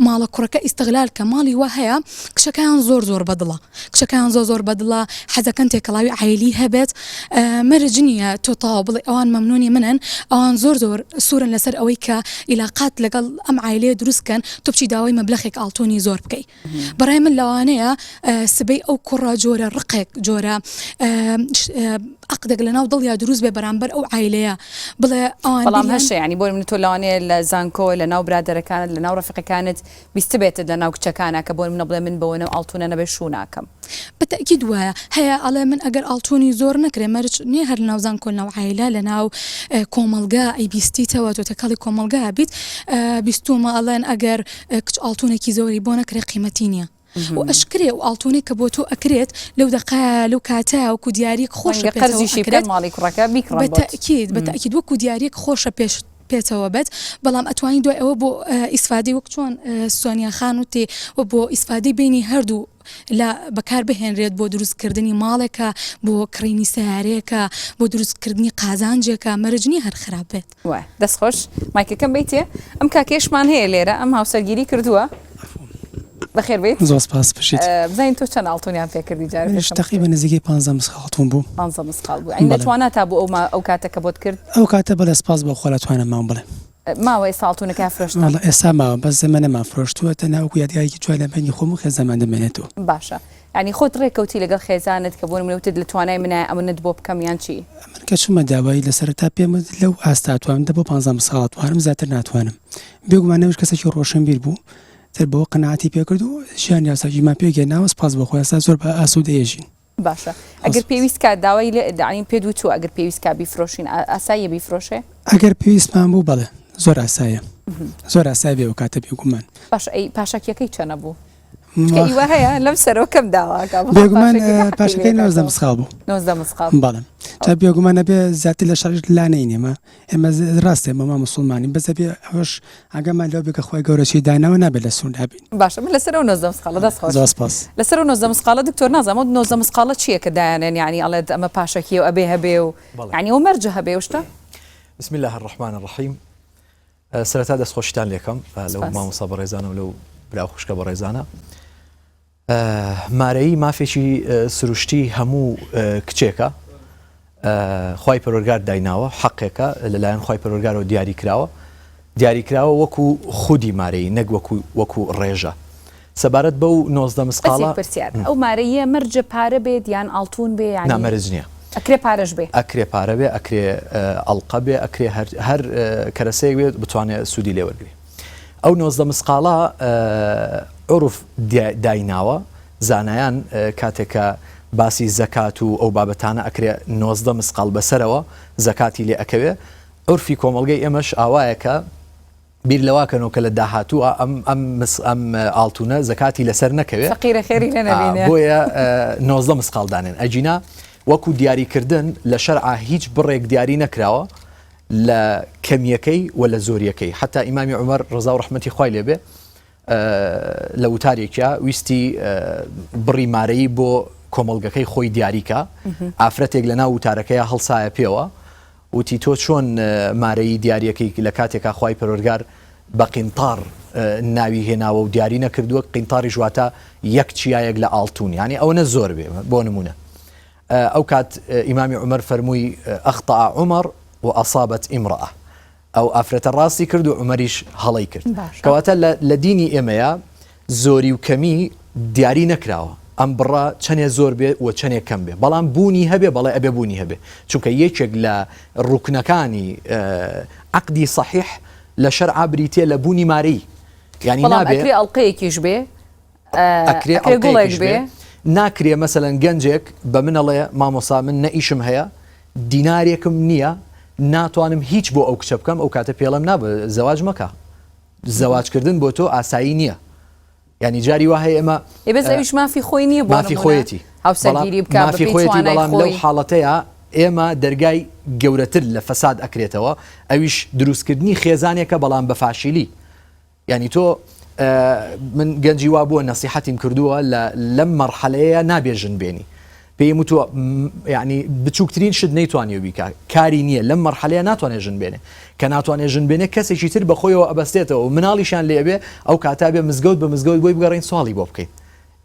ماڵە کوڕەکە ئیستغلال کە ماڵی وا هەیە کچەکان زۆر بەدڵە کچەکان زۆر بەدڵە حەزەکەن تێکەڵاوی عیلی هەبێت مەرج نییە تۆ تاوا بڵێ ئەوان مەمنونی منن ئەوان زۆر سوورن لەسەر ئەوەی کە عیلاقات لەگەڵ ئەم عیلەیە دروستکەن تۆ بچی داوای مەبلەغێک ئاڵتۆنی زۆر بکەی بەڕای من لەوانەیە سبەی ئەو کوڕە جۆرە ڕقێک جۆرە عقدێک لەناو دڵیا دروست بێ بەرامبەر ئەو عیلەیە بڵێ بەڵام هەشە ینی بۆ من تۆ لەوانەیە لە زانکۆ لە ناو برادەرەکانت لە ناو ڕەفیقەکانت بیست بێتت لە ناو کچەکانە کە بۆ منە بڵێ من بەوەنە ئاڵتونە نەبێ شوو ناکەم بەتەکید وایە هەیە ئەڵێ من ئەگەر ئاڵتۆنی زۆر نەکرێ مەرج نییە هەر ناو زانکۆ ناو عیلە لە ناو کۆمەلگا ئەی بیستیتەوە تۆ تەکەڵی کۆمەلگا بیت بیستومە ئەڵێن ئەگەر کچ ئاڵتونێکی زۆری بۆ نەکرێ قیمەتی نییە و ئەشکرێ و ئاڵتۆنی کە بۆ تۆ ئەکرێت لەو دقا لەو کاتە وەکو دیارێک خۆشە قەرزیشی کرێت ماڵی کوڕەکە بیکڕن بەتەکید وەکو دیارێک خۆشە پێچەوە بێت بەڵام ئەتوانین دوای ئەوە بۆ ئیسفادەی وەک چۆن سۆنیا خان و تێ و بۆ ئیسفادەی بینی هەردوو لە بەکار بهێنرێت بۆ دروستکردنی ماڵێکە بۆ کڕینی سیارەیەکە بۆ دروستکردنی قازانجێکە مەرجنی هەر خراپ بێت دەستخۆش مایکەکەم بیتێ ئەم کاکێشمان هەیە لێرە ئەم هاوسەرگیری کردووە بەخێر بێت زۆر سپاس بشیت بزانین تۆ چەند ئاڵتۆنیان پێکردی جارێ تقریبا نزیکەی 15 مسخاڵتون بوو 15 مسخاڵ بوو ئەین دەتوانات تا بۆ ئەو کاتەکە بۆت کرد ئەو کاتە بەڵێ سپاس بە خۆ لەتوانم ماوە بڵێ ماوەی ساڵتونەکە فرۆشتن ئێستا ماوە بەس زەمانەمان فرۆشتووە تەناوەکو یادگایەکی جوای لە بینی خۆم و خێزەمان دەمێنێتەوە باشە ینی خۆت ڕێکەوتی لەگەڵ خێزانت کە بۆ منوتت لە توانای منە ئەمنت بۆ بکەم یان چی من کە چوومە داوایی لەسەر تا پێم لەو ئاستاتوانم دە بۆ 15 مسخاڵاتوانم زیاتر ناتوانم بێگومانەوەش کەسێکی ڕۆشنبیر بوو تر بەوە قەناعەتی پێکرد و ژیان یاساژیمان پێگەێناوە سپاس بە خۆی ئێستا زۆر بە ئاسوودەیەژین باشە ئەگەر پێویست کات داوای لەداین پێ دوو چوو ئەگەر پێویست کا بیفرۆشین ئاساییە بیفرۆشێ ئەگەر پێویستمان بوو بەڵێ زۆر ئاسایە زۆر ئاسای بێ و کاتە بێگومان باش ئەی پاشەکیەکەی چەنە بوو ئیوە هەیە لەم سەرەوە کەم داواکە بێگومان پاشەکەی 19 مسخاڵ بوو 19 مسخاڵ بەڵێ تا بێگومانە بێ زیاتر لە شەڕ لانەی نێمە ئێمە ڕاستێ مەما مسلمانی بەزە بێ ئەوش ئەگەمان لەو بێکە خۆی گەورەی داناوە نابێت لە سون دابین باشە من لەسەر 19 مسخاڵە دەستخۆش زۆر سپاس لەسەر 19 مسخاڵە دکتۆر نازانم 19 مسخاڵە چییە کە دایانێن یعنی ئەڵێت ئەمە پاشەکی و ئەبێ هەبێ و یعنی ئەو مەرجە هەبێ وشتە بسم الله الرحمن الرحیم سەرەتا دەستخۆشتان لێکەم لەو مامۆستا بەڕێزانە و لەو برا خوشکە بەڕێزانە مارەی مافێکی سروشتی هەموو کچێکە خی پەروەرگار دایناوە حەقێکە لەلایەن خی پەروەرگارەوە دیاریکراوە وەکو خودی مارەی نەک وەکو ڕێژە سەبارەت بەو 19 مسقاڵە ئەو مارەیە مەرجە پارە بێت یان ئاڵتون بێ یان نامەرج نییە ئەکرێ پارەش بێ ئەکرێ پارە بێ ئەکرێ ئەڵقە بێ ئەکرێ هەر کەرەسەیەک بێت بتوانێت سوودی لێوەرگێ ئەو 19 مسقاڵە عروف دایناوە زانایان کاتێکە باسی زەکات و ئەو بابەتانە ئەکرێ 19 مسقال بەسەرەوە زەکاتی لێ ئەکەوێ عرفی کۆمەڵگەی ئێمەش ئاوایەکە بیر لەواکەنەوە کە لە داهاتووە ئەم ئاڵتونە زەکاتی لەسەر نەکەوێت فەقیرە خێری نەبینێ بۆیە 19 مسقالدانێن ئەجینا وەکو دیاریکردن لە شەرعا هیچ بڕێک دیاری نەکراوە لە کەمیەکەی و لە زۆریەکەی حتا ئیمامی عومەر ڕزا و ڕەحمەتی خوای لێبێ لە وتارێکە ویستی بڕی مارەی بۆ کۆمەڵگەکەی خۆی دیاریکە ئافرەتێک لە ناو وتارەکەیە هەڵسایە پێوە وتی تۆ چۆن مارەی دیاریەکەی لە کاتێکا خوای پەروەرگار بە قینتار ناوی هێناوە و دیاری نەکردووە قینتاری ژواتە یەک چیایەک لە ئاڵتون یعنی ئەوە زۆر بێ بۆ نمونە ئەو کات ئیمامی عومەر فەرمووی ئەخطأ عومەر و ئەصابەت ئیمڕەئە ئەو ئافرەتە ڕاستی کرد و عومەریش هەڵەی کرد کەواتە لە دینی ئێمەیە زۆری و کەمی دیاری نەکراوە ئەم بڕە چەندێ زۆر بێ و چەندێک کەم بێ بەڵام بوونی هەبێ بەڵێ ئەبێ بوونی هەبێ چونکە یەکێک لە ڕوکنەکانی عەقدی صەحیح لە شەرعا بریتێ لە بوونی مارەی یعنی نابێ ئەکرێ ئەڵقەیەکیش بێ ئەکرێ ئەڵقەیەکیش بێ ناکرێ مەسەلەن گەنجێک بە منەڵێ مامۆسا من نەئیشم هەیە دینارێکم نییە ناتوانم هیچ بۆ ئەو کچە بکەم ئەو کاتە پێڵم نابێ زەواج مەکە زەواجکردن بۆ تۆ ئاسایی نییە ینی جاری وهەیە ئێمە بەس ئەویش مافی خۆی نییە بۆ مافی خۆیەتی هاوسەرگیری بکە مافی خۆیەتی بەڵام لەو حاڵەتەیە ئێمە دەرگای گەورەتر لە فەساد ئەکرێتەوە ئەویش دروستکردنی خێزانێکە بەڵام بەفاشیلی ینی تۆ من گەنجی وا بووە نەسیحەتیم کردووە لەم مەرحەلەیە نابێژن بێنی پێم وتووە ینی بچووکترین شت نەیتوانانی بیکە کاری نییە لەم مەرحەلەیە ناتوانێت ژن بێنێ کە ناتوانێت ژن بێنێ کەسێکی تر بەخۆیەوە ئەبەستێتەوە و مناڵیشان لێبێ ئەو کاتابێ مزگەوت بە مزگەوت بۆی بگەڕین سواڵی بۆ بکەیت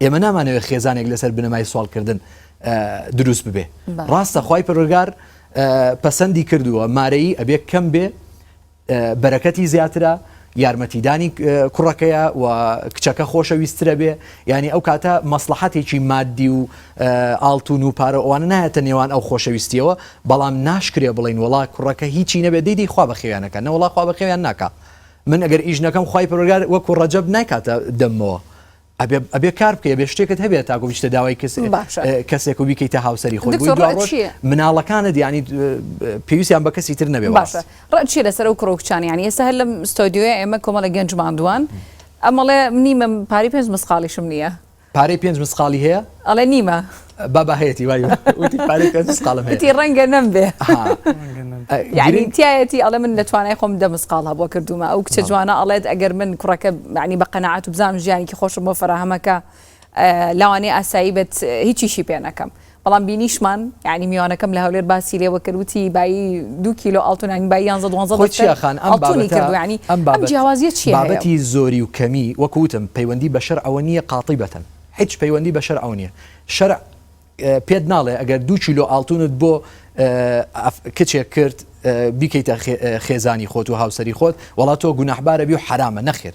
ئێمە نامانەوێت خێزانێک لەسەر بنەمای سوالکردن دروست ببێ ڕاستە خوای پەروەردگار پەسەندی کردووە مارەی ئەبێ کەم بێ بەرەکەتی زیاترە یارمەتیدانی کوڕەکەیە و کچەکە خۆشەویسترە بێ ینی ئەو کاتە مەسلحەتێکی مادی و ئاڵتون و پارە ئەوانە نایەتە نێوان ئەو خۆشەویستیەوە بەڵام ناشکرێ بڵین وڵا کوڕەکە هیچی نەبێ دەیدی خوا بە خێویانەکە نەوەڵا خوا بە خێویان ناکە من ئەگەر ئیژنەکەم خوای پەروەردگار وەکو ڕەجەب نایکاتە دەمەوە ئەبێ کار بکە بێ شتێکت هەبێت تاکو بیشتە داوای کەسێک و بیکەیتە هاوسەری خۆی مناڵەکانت ینی پێویستیان بە کەسی تر نەبێ باشە ڕچی لەسەر ئەو کڕۆکچانی ینی ئێستا هەر لەم ستۆدیۆیە ئێمە کۆمەڵە گەنج ماندووان ئەمەڵێ نیمە پارەی 5 مسقاڵیشم نییە پارەی 5 مسقاڵی هەیە ئەڵێ نیمە بابا هەیەی وای پارەی 5 مسقاڵم هەیە ڕەنگە نەمبێ یعنی تایەتی ئەڵێ من دەتوانای خۆم 10 مسقاڵ هەبووە کردومە ئەو کچە جوانە ئەڵێت ئەگەر من کوڕەکە ینی بە قەنەعەت و بزانم ژیانێکی خۆشم بۆ فەراهەمەکە لاوانەیە ئاسایی بێت هیچیشی پێ نەکەم بەڵام بینیشمان ینی میوانەکەم لە هەولێر باسی لێوە کردوتی بایی 2 کیلۆ ئاڵتون بای 11 ئەم جیاوازیە چیە بابەتی زۆری و کەمی وەکوتم پەیوەندی بە شەرع ئەوە نییە قاتیبەتەن هیچ پەیوەندی بە شەرع ئەو نییە شەرع پێت ناڵێ ئەگەر 2 کیلۆ ئاڵتونت بۆ کچێک کرد بیکەیتە خێزانی خۆت و هاوسەری خۆت وڵات تۆ گوناحبارە بی و حرامە نەخێر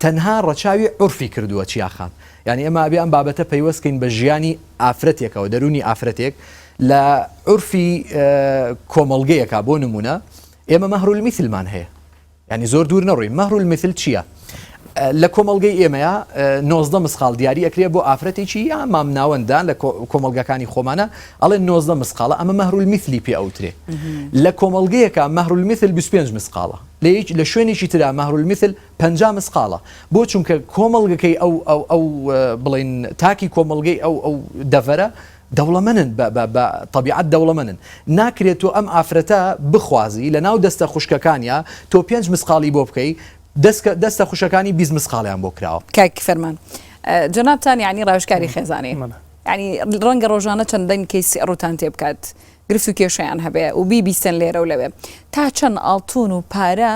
تەنها ڕەچاوی عورفی کردووە چیاخان ینی ئەمە ئەبێ ئەم بابەتە پەیوەستکەین بە ژیانی ئافرەتێکەوە دەرونی ئافرەتێک لە عورفی کۆمەڵگەیەکە بۆ نمونە ئێمە مەهرول میثلمان هەیە ینی زۆر دوور نەڕۆی مەهرول میثل چییە لە کۆمەڵگەی ئێمەیە 19 مسقال دیاری ئەکرێ بۆ ئافرەتێکی یا مام ناوەندان لە کۆمەڵگەکانی خۆمانە ئەڵێ 19 مسقالە ئەمە مەهرول میثلی پێ ئەوترێ لە کۆمەڵگەیەکە مەهرول میثل 25 مسقالە لە شوێنێکی ترا مەهرول میثل 50 مسقالە بۆ چونکە کۆمەڵگەکەی ئەو بڵین تاکی کۆمەڵگەی ئەو دەڤەرە دەوڵەمەنن بە طبیعەت دەوڵەمەنن ناکرێت تۆ ئەم ئافرەتە بخوازی لە ناو دەستە خوشکەکانیە تۆ 5 مسقالی بۆ بکەی دەستە خوشەکانی 20 مسقالیان بۆ کراوە کاک فەرمان جەنابتان ینی ڕاوشکاری خێزانێ ینی ڕەنگە ڕۆژانە چەندین کەیسی ڕوتان تێ بکات گرفت و کێشیان هەبێ و بیبیستن لێرە و لەوێ تا چەند ئاڵتون و پارە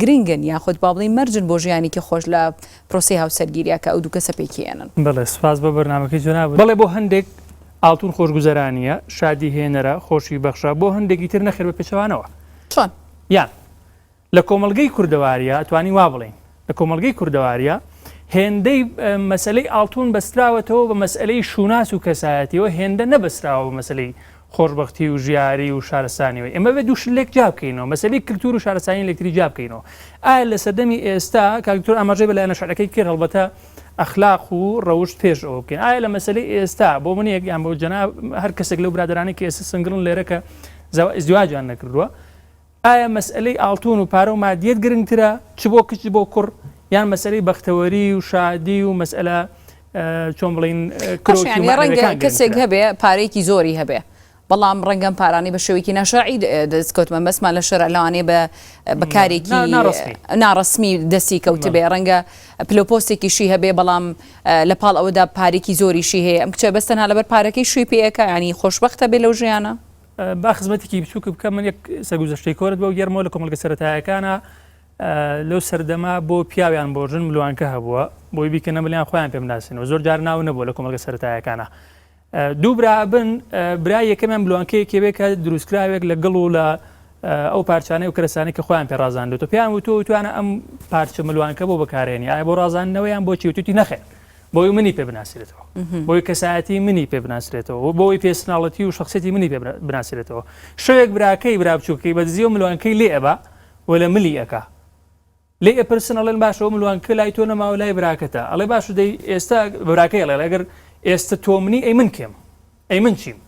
گرنگن یاخود با بڵین مەرجن بۆ ژیانێکی خۆش لە پرۆسی هاوسەرگیریەکە ئەو دوو کەسە پێکێنن بەڵێ سپاس بە بەرنامەکەی جۆناب بەڵێ بۆ هەندێک ئاڵتون خۆشگوزەرانیە شادی هێنەرە خۆشی بەخشە بۆ هەندێکی تر نەخێر بە پێچەوانەوە چۆن یان لە کۆمەڵگەی کوردەواریە توانی وا بڵین لە کۆمەڵگەی کوردەواریە هێندەی مەسلەی ئاڵتون بەستراوەتەوە بە مەسئلەی شوناس و کەسایەتیەوە هێندە نەبەستراوە بە مەسلەی خۆشببختی و ژیاری و شارستانیەوە ئێمە بە دوو شلێک جاب بکەینەوە مەسلەی کللتور و شارستانی لەکتری جاب بکەینەوە ئایا لە سەردەمی ئێستا کاکتۆر ئاماژەی بەلایەنە شارەکەی کرد هەڵبەتە ئەخلاق و ڕەوشت پێش ئەوە بکەین ئایا لە مەسلەی ئێستا بۆ منێک یان بۆ جەناب هەر کەسێک لەو برادرانی کە ئێستا سنگڕن لێرەکە ئیزدواجیان نەکردووە ئایا مەسئلەی ئاڵتون و پارە و مادیەت گرنگترە چ بۆ کچ بۆ کوڕ یان مەسئلەی بەختەوەری و شادی و مەسئلە چۆن بڵین ڕەنگە کەسێک هەبێ پارەیەکی زۆری هەبێ بەڵام ڕەنگەم پارانی بە شێوەیەکی ناشاعی دەستکەوتمە بەسمان لە شەرع لەوانەیە بە کارێکی ناڕسمی دەستی کەوت بێ ڕەنگە پلۆپۆستێکیشی هەبێ بەڵام لە پاڵ ئەوەدا پارێکی زۆریشی هەیە ئەم کچە بەستەنها لەبەر پارەکەی شووی پێەکە ینی خۆشبەختە بێ لەو ژیانە با خزمەتێکی بچووکە بکە من یەک سەرگوزەشتەی کۆرت بۆ گەرمەوە لە کۆمەڵگە سەرەتایەکانە لەو سەردەما بۆ پیاویان بۆژن ملوانکە هەبووە بۆی بیکەنە ملیان خۆیان پێ بناسنەوە زۆر جار ناو نەبووە لە کۆمەڵگە سەرەتایەکانە دوو برا بن برای یەکەمیان ملوانکەیەکێ بێ کە دروستکراوێک لە گەڵ و لە ئەو پارچانەی و کەرەسانی کە خۆیان پێ ڕازاندێتەوە پێیان وتۆ توانە ئەم پارچە ملوانکە بۆ بەکارێنی ئایا بۆ ڕازاندنەوەیان بۆ چیوتوتی نەخێر بۆی منی پێ بناسرێتەوە بۆی کەسایەتی منی پێ بناسرێتەوە بۆی پێسناڵەتی و شخصیەتی منی پێ بناسرێتەوە شەوێک براکەی برا بچووکەی بە دزیە و ملوانکەی لێ ئەبا و لە ملی ئەکا لێ ئەپرسن ئەڵێن باشەوە ملوانکە لای تۆ نەماوە لای براکەتە ئەڵێ باش دەی ئێستا براکەی ئەڵێ ئەگەر ئێستا تۆ منی ئەی من کێم ئەی من چیم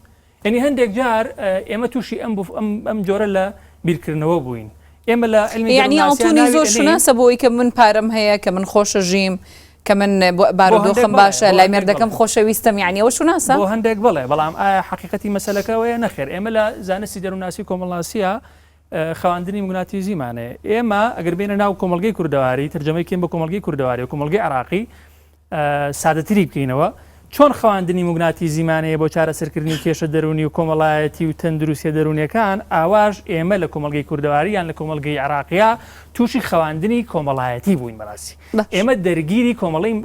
ئەنی هەندێک جار ئێمە تووشی ئەم جۆرە لە بیرکردنەوە بووین ئێمە لە علمی یعنی ئاڵتوونی زۆر شوناسە بۆی کە من پارەم هەیە کە من خۆشە ژیم کە من بارودۆخم باشە لای مێردەکەم خۆشەویستم یعنی ئەوە شوناسە بۆ هەندێک بڵێ بەڵام ئایا حقیقەتی مەسەلەکەوەیە نەخێر ئێمە لە زانستی دەرووناسی کۆمەڵاسیە خەواندنی موگناتیزیمانێ ئێمە ئەگەر بینە ناو کۆمەلگەی کوردەواری ترجەمەی کێن بە کۆمەلگەی کوردەواری و کۆمەلگەی عراقی سادەتری بکەینەوە چۆن خەواندنی موگناتیزیمانەیە بۆ چارەسەرکردنی کێشە دەرونی و کۆمەڵایەتی و تەندروستیە دەرونیەکان ئاواژ ئێمە لە کۆمەلگەی کوردەواری یان لە کۆمەلگەی عراقیە تووشی خەواندنی کۆمەڵایەتی بووین بەڕاستی ئێمە دەرگیری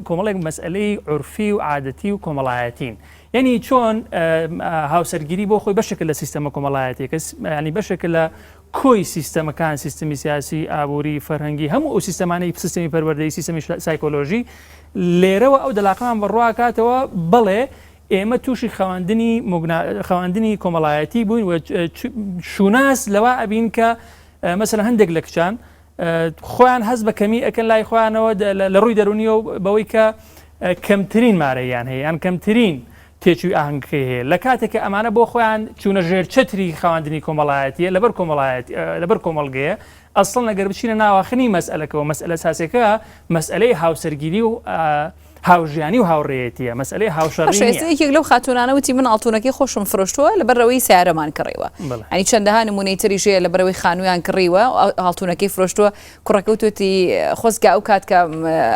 کۆمەڵێک مەسئلەی عورفی و عادەتی و کۆمەڵایەتین یعنی چۆن هاوسەرگیری بۆ خۆی بەشێکە لە سیستەمە کۆمەڵایەتی ینی بەشێکە لە کۆی سیستەمەکان سیستمی سیاسی ئابووری فەرهەنگی هەموو ئەو سیستەمانەی سیستمی پەروەردەی سیستمی سایکۆلۆژی لێرەوە ئەو دەلاقەمان بڕواکاتەوە بڵێ ئێمە تووشی خەواندنی کۆمەڵایەتی بووین و شوناس لەوە ئەبین کە مەسەلەن هەندێک لە کچان خۆیان هەست بە کەمی ئەکەن لای خۆیانەوە لە ڕووی دەرونیە و بەوەی کە کەمترین مارەیان هەیە یان کەمترین تێچووی ئاهەنگەکەی هەیە لە کاتێککە ئەمانە بۆ خۆیان چوونە ژێر چەتری خەواندنی کۆمەڵایەتیە لەبەر کۆمەڵگەیە ئەسڵ نەگەر بچینە ناواخنی مەسئلەکەەوە مەسئلە ساسێکە مەسئلەی هاوسەرگیری و هاوژیانی و هاوڕێیەتیە مەسئلەی هاوشەڕەیەک لەو خاتونانەوتی من ئاڵتوونەکەی خۆشم فرۆشتووە لە بەرەوەی سیارەمان کڕیوە ئەنی چەندەها نمونەی تریژەیە لە بەرەوەی خانوویان کڕیوە ئاڵتوونەکەی فرۆشتووە کوڕەکەوتوتی خۆزگا ئەو کات کە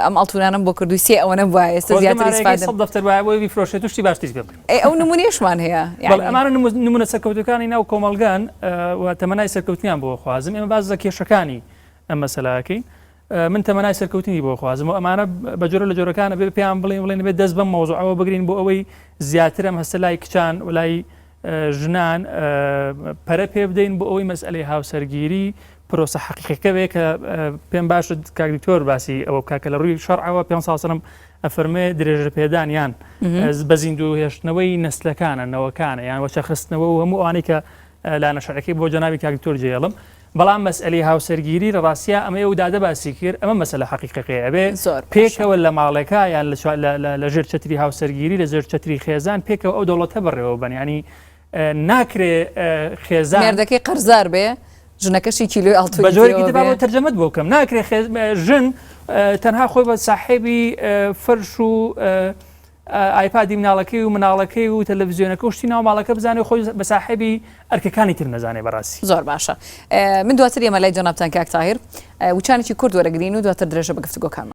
ئەم ئاڵتوونانم بۆ کردووی سێ ئەوەنە وایە ئێستا زیاتر فرۆشێت توشتی باشتیش بێ ئەو نمونێشمان هەیە ئەمانە نمونە سەرکەوتەکانی ناو کۆمەلگان و تەمەنای سەرکەوتنیان بۆ خوازم ئێمە باز لە کێشەکانی ئەم مەسەلاکەی من تەمەنای سەرکەوتنی بۆ خوازم و ئەمانە بە جۆرە لە جۆرەکانە بێ پێیان بڵێن بێت دەست بەم مەوزوعەوە بگرین بۆ ئەوەی زیاتر ئەم هەستە لای کچان و لای ژنان پەرە پێ بدەین بۆ ئەوەی مەسئلەی هاوسەرگیری پرۆسە حەقیقەکە بێ کە پێم باشە کاک دکتۆر باسی ئەوە بکە لە ڕووی شەرعەوە پێ ساڵسەم ئەفەرمێ درێژە پێدان یان بە زیندوو هێشتنەوەی نەسلەکانە نەوەکانە یان وەچەخستنەوە و هەموو ئەوانەی کە لا نەشەرەکەی بۆ جەنابی کاک دکتۆر جێڵم بەڵام مەسئلەی هاوسەرگیری لە ڕاستیە ئەمە و دادە باسی کرد ئەمە مەسەلە حەقیقەکەی ئەبێ پێکەوە لە ماڵێکە یان لە ژێر چەتری هاوسەرگیری لە ژێر چەتری خێزان پێکەوە ئەو دەوڵەتە بڕێەوە بن ینی ناکرێ خێزان مێردەکەی قەرزار بێ ژنەکەشی کیلۆی ئاڵتوونی بە جۆرێکی تر تەرجەمەت بۆ بکەم ناکرێ ژن تەنها خۆی بە ساحێبی فەرش و ئایپادی مناڵەکەی و مناڵەکەی و تەلەڤیزیۆنەکە شتی ناو ماڵەکە بزانێ خۆی بە ساحێبی ئەرکەکانی تر نەزانێ بەڕاستی زۆر باشە من دواتر ئێمە لای جەنابتان کاک تاهیر وچانێکی کورد وەرەگرین و دواتر درێژە بە گفتوگۆکانمان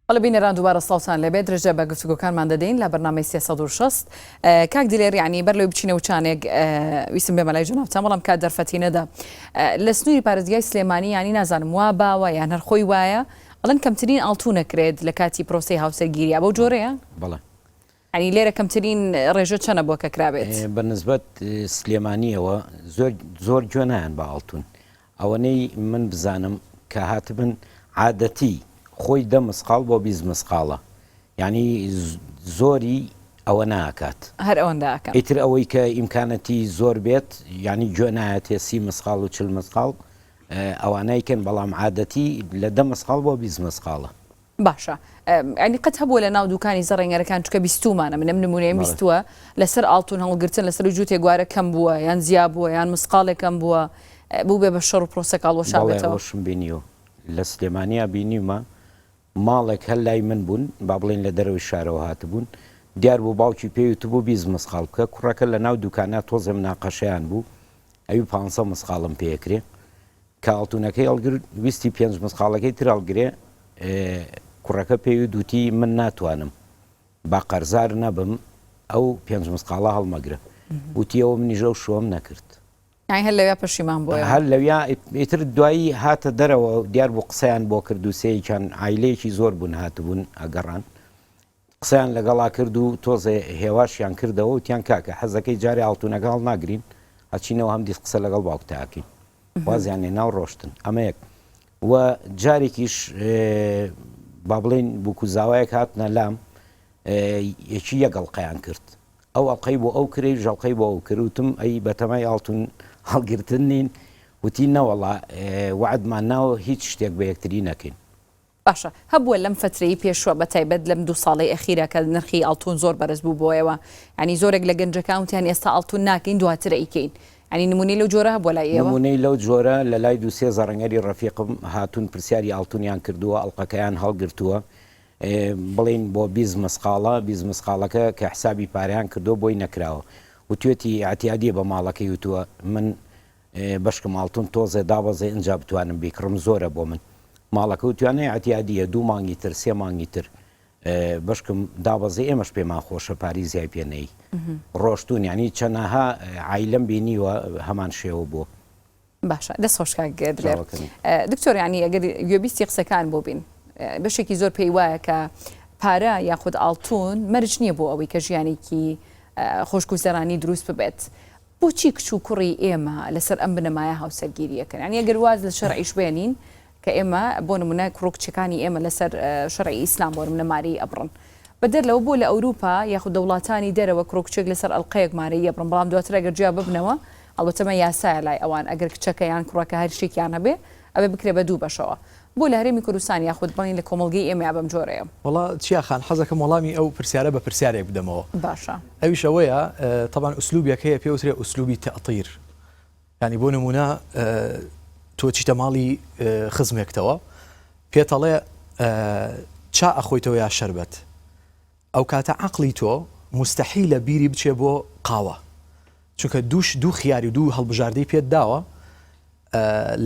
حالا بینەران دووبارە ساڵتان لەبێت درێژە بە گفتوگۆکانمان دەدەین لە بەرنامەی 360 کاک دلێر یعنی بەر لەوەی بچینە وچانێک ویسم بێمە لای جەنابتان بەڵام کات دەرفەتینەدا لە سنووری پارێزگای سلێمانی ینی نازانم وا باوە یان هەر خۆی وایە ئەڵەن کەمترین ئاڵتوو نەکرێت لە کاتی پرۆسەی هاوسەرگیریە بەو جۆرەیە بەڵێ ینی لێرە کەمترین ڕێژە چەنە بۆ کە کرابێت بەنسبەت سلێمانیەوە زۆر گوێنیان بە ئاڵتوون ئەوەنەی من بزانم کە هاتبن عادەتی خۆی 10 مسقال بۆ 20 مسقالە یعنی زۆری ئەوە ناکات هەر ئەوەنداکە ئیتر ئەوەی کە ئیمکانەتی زۆر بێت ینی گوێ نایەتێ 30 مسقال و 40 مسقال ئەوانەیکەن بەڵام عادەتی لە 10 مسقال بۆ 20 مسقالە باشە ینی قەت هەبووە لە ناو دوکانی زەڕێنگەرەکان چکە بیستومانە منم نمونەیە بیستووە لەسەر ئاڵتوون هەڵگرتن لەسەر جووتێک گوارە کەم بووە یان زیاد بووە یان مسقالێک کەم بووە بوو بێ بە شەڕ و پرۆسەکاڵ وەشابێتەوە بینیوە لە سلێمانیا بینیمە ماڵێک هەر لای من بوون با بڵێن لە دەرەوەی شارەوە هاتبوون دیار بوو باوکی پێویت بوو 20 مسقال بکە کوڕەکە لە ناو دوکانە تۆزم ناقەشەیان بوو ئەوی 500 مسقالم پێکرێ کە ئاڵتوونەکەی هەڵگر ویستی 5 مسقالەکەی تر هەڵگرێ کوڕەکە پێوی دوتی من ناتوانم با قەرزار نەبم ئەو 5 مسقالە هەڵمەگرە وتیەوە منیژە و شۆم نەکرد هەر لەوێ پەشیمان بووە هەر لەویا ئیتر دوایی هاتە دەرەوە دیار بوو قسەیان بۆ کرد و سەیەکیان عیلەیەکی زۆر بوون هاتبوون ئەگەڕان قسەیان لەگەڵا کرد و تۆزێ هێواشیان کردەوە و تیان کاکە حەزەکەی جارێ ئاڵتونەکە هەڵ ناگرین هەچینەوە هەم دیست قسە لەگەڵ باوکتاکەین وازیانێ ناو ڕۆشتن ئەمە یەک و جارێکیش با بڵێن بووکوزاوایەک هاتنە لام یەکی یەگەڵقەیان کرد ئەو ئەڵقەی بۆ ئەو کرێ ژەڵقەی بۆ ئەو کردوتم ئەی بەتەمای ئاڵتون هەڵگرتن نین وتی نەوەڵا وعدمان ناوە هیچ شتێک بە یەکتری نەکەین. باشە هەبووە لەم فترەی پێشوە بە تایبەت لەم 2 ساڵی ئەخیرە کە نرخی ئاڵتون زۆر بەرز بوو بۆیەوە ینی زۆرێک لە گەنجەکانتیان ئێستا ئاڵتون ناکەین دواتر ئیکەین ینی نمونەی لەو جۆرە هەبووە لای ئێوە نمونەی لەو جۆرە لە لای 2-3 زەڕەنگەری ڕەفیقم هاتوون پرسیاری ئاڵتونیان کردووە ئەڵلقەکەیان هەڵگرتووە بڵین بۆ 20 مسقاڵە 20 مسقاڵەکە کە حسابی پاریان کردو بۆی نەکراوە و توێتی ئاتیادیە بە ماڵەکەی وتووە من بەشکە ماڵتون تۆزێ دابەزێ اینجا بتوانم بیکڕم زۆرە بۆ من ماڵەکە وتوانێ ئەتیادیە 2 مانگی تر 3 مانگی تر بەشکم دابەزێ ئێمەش پێمان خۆشە پاری زیای پێنەی ڕۆشتون ینی چەنەها عیلم بینیوە هەمان شێوە بوو. باشە دەست خۆشکە گەدرێ دکتۆر ینی ئەگەر گوێبیستی قسەکان بۆ بین بەشێکی زۆر پێی وایە کە پارە یاخود ئاڵتون مەرج نییە بۆ ئەوەی کە ژیانێکی خۆشگوزەرانی دروست ببێت بۆچی کچ و کوڕی ئێمە لەسەر ئەم بنەمایە هاوسەرگیریەکەن ینی ئەگەر واز لە شەرعیش بێنین کە ئێمە بۆ نمونە کوڕکچەکانی ئێمە لەسەر شەرعی ئیسلام بۆ نمونەماری ئەبڕن بەدەر لەوە بۆ لە ئەوروپا یاخود دەوڵاتانی دەرەوە کوڕکچێک لەسەر ئەڵقەیەک مارەی ئەبڕن بەڵام دواتر ئەگەر جیا ببنەوە ئەڵبەتەمە یاسایە لای ئەوان ئەگەر کچەکەیان کوڕەکە هەر شتێکیان هەبێ ئەبێ بکرێ بە 2 بەشەوە بۆ لە هەرێمی کوردستان یاخود بڵین لە کۆمەڵگەی ئێمە بەم جۆرەیە. وڵا چیاخان حەزەکەم وەڵامی ئەو پرسیارە بە پرسیارێک بدەمەوە. باشە ئەویش ئەوەیە طبعا ئوسلوبێک هەیە پێوترێ ئوسلوبی تەعطیر ینی بۆ نمونە تۆ چیتە ماڵی خزمێکتەوە پێتەڵێ چا ئەخۆیتەوە یا شەربەت ئەو کاتە عەقڵی تۆ مستەحیلە بیری بچێ بۆ قاوە چونکە دوو خیاری و 2 هەڵبژاردەی پێت داوە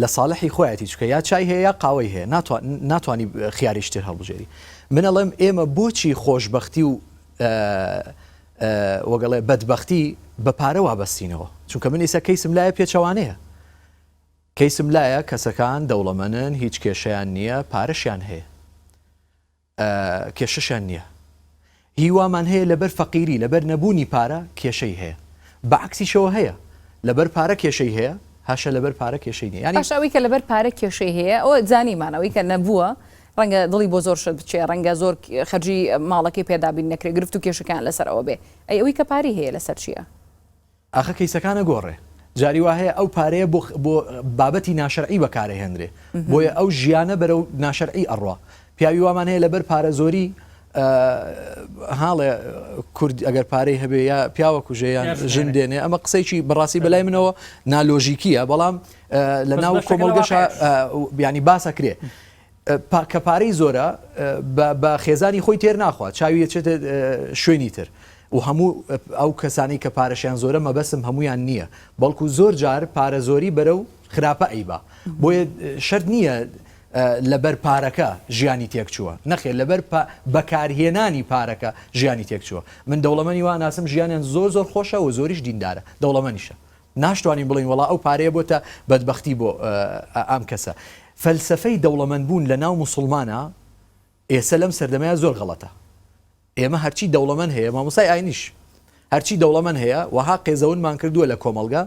لە ساڵحی خۆیەتی چکە یا چای هەیە یا قاوەی هەیە ناتوانانی خیاریشتر هەڵبژێری منەڵێم ئێمە بۆچی خۆشببختی و وەگەڵێ بەدبختی بە پارە وابەستینەوە چونکە من ئێستا کەیسم لایە پێچەوانەیە کەیسم لایە کەسەکان دەوڵەمەنن هیچ کێشەیان نییە پارەشیان هەیە کێشەشیان نییە هیوامان هەیە لەبەر فەقیری لەبەر نەبوونی پارە کێشەی هەیە بەعکسیشەوە هەیە لەبەر پارە کێشەی هەیە هاشە لەبەر پارە کێشەی نیە ینی ئەوەی کە لەبەر پارە کێشەی هەیە ئەوە زانیمانەوەی کە نەبووە ڕەنگە دڵی بۆ زۆر شت بچێ ڕەنگە زۆر خەرجی ماڵەکەی پێدابین نەکرێت گرفت و کێشەکان لەسەر ئەوە بێ ئەوەی کە پاری هەیە لەسەر چییە؟ ئاخە کەیسەکانە گۆڕێ جاری وا هەیە ئەو پارەیە بۆ بابەتی ناشەرعی بەکارەهێنرێ بۆیە ئەو ژیانە بەرەو ناشەرعی ئەڕوا پیاوی وامان هەیە لەبەر پارە زۆری هاڵێ کورد ئەگەر پارەی هەبێ یا پیاوە کوژەیان ژن دێنێ ئەمە قسەیکی بەڕاستی بەلای منەوە نالۆژیکیە بەڵام لە ناو کۆمەڵگەش ینی باسە کرێ کە پارەی زۆرە بە خێزانی خۆی تێر ناخوات چاوی چێتە شوێنی تر و هەموو ئەو کەسانی کە پارەشیان زۆرە مەبەسم هەمویان نییە بەڵکو زۆر جار پارە زۆری بەرەو خراپە ئەیبا بۆیە شەرت نییە لەبەر پارەکە ژیانی تێکچووە نەخێر لەبەر بەکارهێنانی پارەکە ژیانی تێکچووە من دەوڵەمەنی وان ناسم ژیانیان زۆر خۆشە و زۆریش دیندارە دەوڵەمەنیشە ناشتوانین بڵین وڵا ئەو پارەیە بۆتە بەدبەختی بۆ ئەم کەسە فەلسەفەی دەوڵەمەندبوون لە ناو موسڵمانە ئێستا لەم سەردەمەیە زۆر غەڵەتە ئێمە هەرچی دەوڵەمەند هەیە مامۆسای ئاینیش هەرچی دەوڵەمەند هەیە وەها قێزەونمان کردووە لە کۆمەڵگە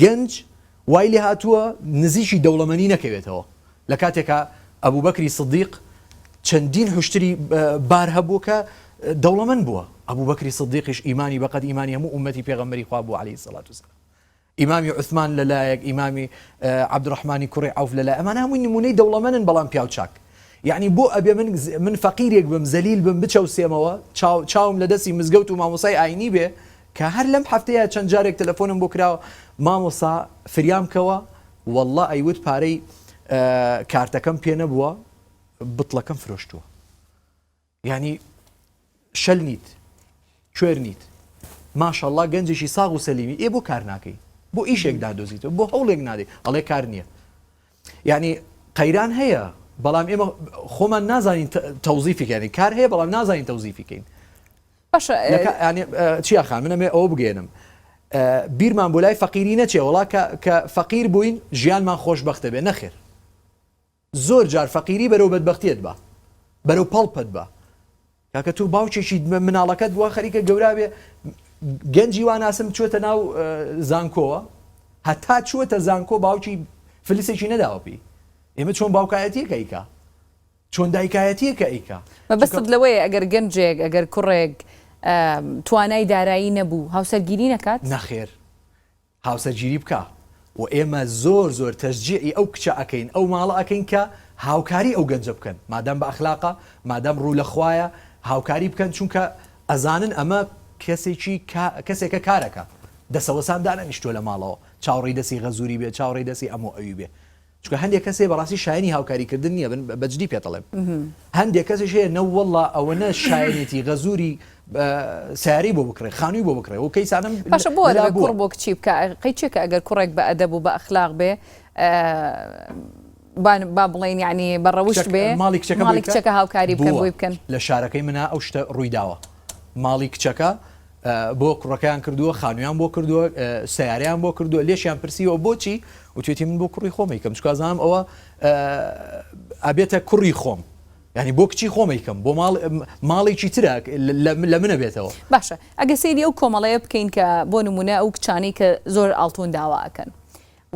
گەنج وای لێ هاتووە نزیکی دەوڵەمەنی نەکەوێتەوە لە کاتێکە ئەبوو بەکری سدیق چەندین هوشتری بار هەبوو کە دەوڵەمەند بووە ئەبوو بەکری سدیقیش ئیمانی بەقەد ئیمانی هەموو ئومەتی پێغەمبەری خوا بوو عەلەیهی سەڵات وسەلام ئیمامی عوثمان لەلایەک ئیمامی عەبدوڕەحمانی کوڕی عەوف لەلایە ئەمانە هەمووی نمونەی دەوڵەمەندن بەڵام پیاو چاک یعنی بۆ ئەبێ من فەقیرێک بم زەلیل بم بچەوسێمەوە چاوم لە دەستی مزگەوت و مامۆسای ئاینی بێ کە هەر لەم هەفتەیە چەند جارێک تەلەفۆنم بۆ کراوە مامۆسا فریام کەوە وەڵڵا ئەیوت پارەی کارتەکەم پێ نەبووە بتڵەکەم فرۆشتووە ینی شەل نیت کوێر نیت ماشەڵڵا گەنجێکی ساغ و سەلیمی ئێ بۆ کار ناکەی بۆ ئیشێک دادۆزیتەوە بۆ هەوڵێک نادەی ئەڵێ کار نییە یعنی قەیران هەیە بەڵام ئێمە خۆمان نازانین تەوزیفیکەین کار هەیە بەڵام نازانین تەوزیفیکەین باشە چیاخان منەمێ ئەوە بگێنم بیرمان بۆ لای فەقیری نەچێ وڵا کە فەقیر بووین ژیانمان خۆشبەختە بێ نەخێر زۆر جار فەقیری بەرەو بەدبەختیت بە بەرەو پەڵپت بە کاکە تو باوچێکی مناڵەکەت بووە خەریکە گەورابێ گەنجی واناسم چوەتە ناو زانکۆوە هەتا چوەتە زانکۆ باوکی فلیسێکی نەداوەپی ئێمە چۆن باوکایەتیەکە ئیکا چۆن دایکایەتیەکە ئیکا مەبەستت لەوەیە ئەگەر گەنجێک ئەگەر کوڕێک توانای دارایی نەبوو هاوسەرگیری نەکات نەخێر هاوسەرگیری بکە و ئێمە زۆر تەشجیعی ئەو کچە ئەەکەین ئەو ماڵە ئەەکەین کە هاوکاری ئەو گەنجە بکەن مادەم بە ئەخلاقە مادەم ڕوو لە خوایە هاوکاری بکەن چونکە ئەزانن ئەمە کەسێکە کارەکە دەسەوەساندانە نیشتۆ لە ماڵەوە چاوەڕێی دەسی غەزووری بێ چاوەڕێی دەسی ئەمە ئەوی بێ چونکە هەندێک کەسێ بەڕاستی شایانی هاوکاریکردن نییە بەجددی پێتەڵێم هەندێک کەسێک هەیە نەوەڵا ئەوەنە شایەتی غەزووری سیاری بۆ بکڕێ خانووی بۆ بکڕێ و کەیسانم باشە بۆ کوڕ بۆ کچی بکە قەیچێکە ئەگەر کوڕێک بە ئەدەب و بە ئەخلاق بێ با بڵێن یعنی بەڕەوشت بێ ماڵی کچەکە هاوکاری بکەن بۆی بکەن لە شارەکەی منە ئەو شتە ڕوویداوە ماڵی کچەکە بۆ کوڕەکەیان کردووە خانوویان بۆ کردووە سیاریان بۆ کردووە لێشیان پرسیەوە بۆچی و توێتی من بۆ کوڕی خۆمەیکەم چکازانم ئەوە ئەبێتە کوڕی خۆم ینی بۆ کچی خۆمەیکەم بۆ ماڵێکی ترە لە منە بێتەوە باشە ئەگە سەیری ئەو کۆمەڵەیە بکەین کە بۆ نمونە ئەو کچانەی کە زۆر ئاڵتون داواکەن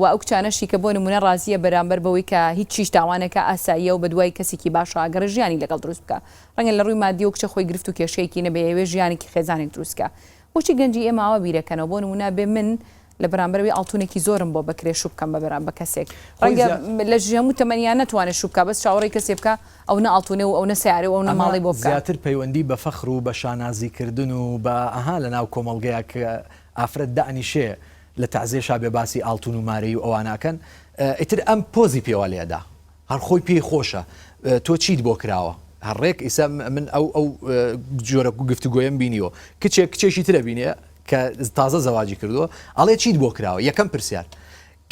و ئەو کچانەشی کە بۆ نمونە ڕازیە بەرامبەر بەوەی کە هیچ چیش داوانەکە ئاساییە و بە دوای کەسێکی باشە ئەگەر ژیانی لەگەڵ دروست بکە ڕەنگە لە ڕووی مادی و کچە خۆی گرفت و کێشەیەکی نەبێ ژیانێکی خێزانێک دروستکە بۆچی گەنجی ئێماوە بیرەکەنەوە بۆ نمونە بێ من لە بەرامبەرەوەی ئاڵتونێکی زۆرم بۆ بکرێ شوو بکەم بە کەسێک ڕەنگە لە ژەمو تەمەنیان نتوانێت شوو بکە بەس چاوەڕێی کەسێ بکە ئەو نە ئاڵتونێ و ئەو نە سیارێ و ئەو نە ماڵی بۆ بکە زیاتر پەیوەندی بە فەخر و بە شانازیکردن و بە ئەها لە ناو کۆمەڵگەیە کە ئافرەت دانیشێ لە تعزیێشا بێ باسی ئاڵتون و مارەی و ئەواناکەن ئیتر ئەم پۆزی پێوە لێدا هەر خۆی پێی خۆشە تۆ چیت بۆ کراوە هەڕێک ئیسا من ئەو جۆرە گفتوگۆیم بینیەوە کچێکی ترە بینێ کە تازە زەواجی کردووە ئەڵێ چیت بۆ کراوە یەکەم پرسیار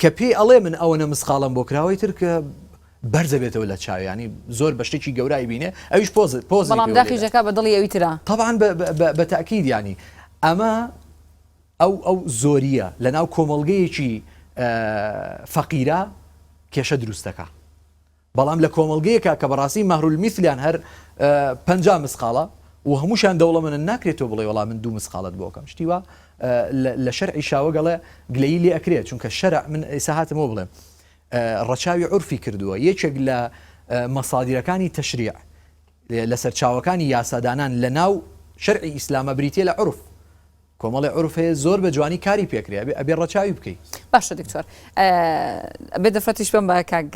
کە پێی ئەڵێ من ئەوەنە مسخاڵم بۆ کراوەی تر کە بەرزە بێتەوە لە چاویانی زۆر بە شتێکی گەورایی بینێ ئەویش پۆز بەڵام داخیژەکە بە دڵی ئەوی ترە طبعاً بە تاکید ینی ئەمە ئەو زۆریە لە ناو کۆمەڵگەیەکی فەقیرە کێشە دروستەکە بەڵام لە کۆمەڵگەیەکە کە بەڕاستی مەهروولمیثلیان هەر 50 مسقاڵە و هەمووشان دەوڵەمەن ناکرێتەوە بڵێ وەڵام من 2 مسقالت بۆکەم شتیوە لە شەرعی شاوە گەڵێ گلەیی لێ ئەکرێت چونکە شەرع من ئێستا هاتمەوە بڵێم ڕەچاوی عورفی کردووە یەکێک لە مەسادیرەکانی تەشریع لە سەرچاوەکانی یاسادانان لە ناو شەرعی ئیسلامە بریتێ لە عورف کۆمەڵی عورفەیە زۆر بە جوانی کاری پێکرێ ئەبێ ڕەچاوی بکەیت باشە دکتۆر بێ دەفرەتیش بم بە کاک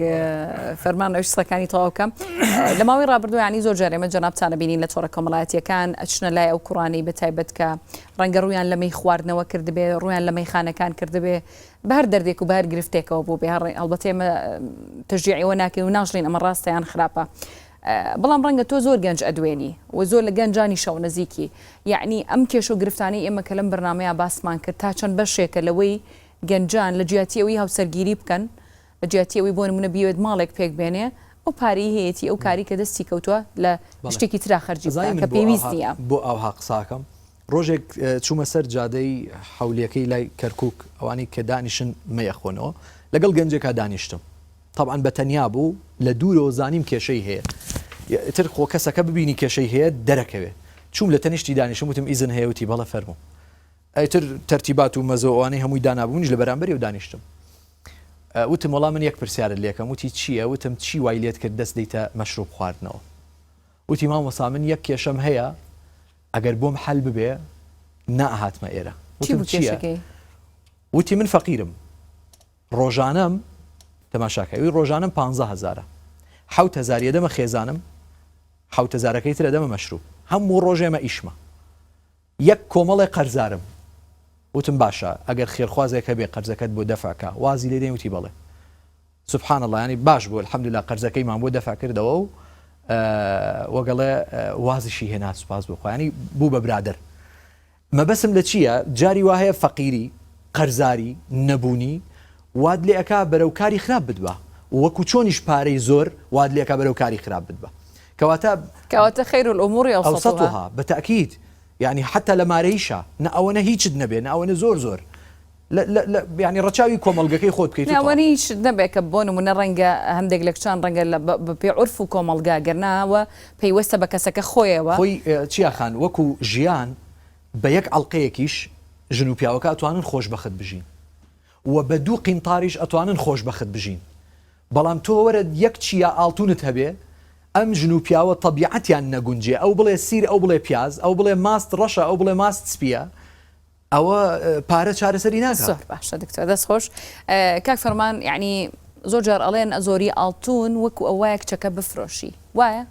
فەرمان ئەوش سەکانی تەواوکەم لە ماوەی ڕابردوویانی زۆر جارێ ئێمە جەنابتانە بینین لە تۆڕە کۆمەڵایەتیەکان ئەچنە لای ئەو کوڕانەی بەتایبەت کە ڕەنگە ڕوویان لە مەی خواردنەوە کردبێ ڕویان لە مەیخانەکان کردبێ بە هەر دەردێک و بە هەر گرفتێکەوە بۆ بێ هەڵبەتە ئێمە تەشجیعیەوە ناکەین و ناژڵین ئەمە ڕاستەیان خراپە بەڵام ڕەنگە تۆ زۆر گەنج ئەدوێنی و زۆر لە گەنجانی شەو نزیکی یعنی ئەم کێش و گرفتانی ئێمە کە لەم بەرنامەیە باسمان کرد تا چەند بەشێکە لەوەی گەنجان لە جیاتیەوەی هاوسەرگیری بکەن لە جیاتیەوەی بۆ نمونە بیوێت ماڵێک پێک بێنێ ئەو پارەی هەیەی ئەو کاری کە دەستی کەوتووە لە شتێکی ترا خەرجی کە پێویست نییە بۆ ئەوها قساکەم ڕۆژێک چوومە سەر جادەی حولیەکەی لای کەرکک ئەوانی کە دانیشن مەیەخۆنەوە لەگەڵ گەنجێکا دانیشتم طبعاً بە تەنیا بوو لە دوورەوە زانیم کێشەی هەیە تر خۆ کەسەکە ببینی کێشەی هەیە دەرەکەوێت چوم لە تەنیشتی دانیشم وتم ئیزن هەیە وتی بەڵە فەرموو ئەیتر تەرتیبات و مەزەوانەی هەمووی دانابوونیش لە بەرامبەری و دانیشتم وتم وەڵام من یەک پرسیارت لێکەم وتی چییە وتم چی وای لێت کرد دەست دەیتە مەشروب خواردنەوە وتی مامۆستا من یەک کێشەم هەیە ئەگەر بۆم حەل ببێ نائهاتمە ئێرە وتم چییە وتی من فەقیرم ڕۆژانەم تەماشاکەوی ڕۆژانم 15,000 7,000 دەمە خێزانم 7,000ەکەی ترە دەمە مەشروب هەموو ڕۆژێمە ئیشمە یەک کۆمەڵی قەرزارم وتم باشە ئەگەر خێرخوازێکە بێ قەرزەکەت بۆ دەفاکە وازی لێ دەی وتی بەڵێ سبحان الله ینی باش بوو الحەمدولله قەرزەکەیمان بۆ دەفا کردەوە و وەگەڵێ وازیشی هێنا سوپاس بۆ خۆیانی بوو بە برادر مەبەسم لە چییە جاری وهەیە فەقیری قەرزاری نەبوونی واد لێ ئەکا بەرەو کاری خراپ بدبە وەکو چۆنیش پارەی زۆر واد لێ ئەکا بەرەو کاری خراپ بدبە کەواتە خەیر الأمور ئەوسەطها بەتأکید يعني حتى لە مارەیشە نە ئەوەنە هیچت نەبێ نە ئەوەنە زۆر ینی ڕەچاوی کۆمەڵگەکەی خۆت بکەیت ناوەنیش نەبێت کە بۆ نمونە ڕەنگە هەندێک لە کچان ڕەنگە بەپێ عورف و کۆمەڵگا گەرناوە پەیوەستە بە کەسەکە خۆیەوە خۆی چیاخان وەکو ژیان بە یەک ئەڵلقەیەکیش ژن و پیاوەکە ئەتوانن خۆشبەخت بژین و بە دوو قینتاریش ئەتوانن خۆشبەخت بژین بەڵام تۆ وەرە یەک چیا ئاڵتونت هەبێ ئەم ژن و پیاوە تەبیعەتیان نەگونجێ ئەو بڵێ سیر ئەو بڵێ پیاز ئەو بڵێ ماست ڕەشە ئەو بڵێ ماست سپیە ئەوە پارە چارەسەری ناکات. زۆر باشە دکتۆر دەست خۆش کاک فەرمان یعنی زۆر جار ئەڵێن زۆری ئاڵتون وەکو ئەوەیە کچەکە بفرۆشی وایە؟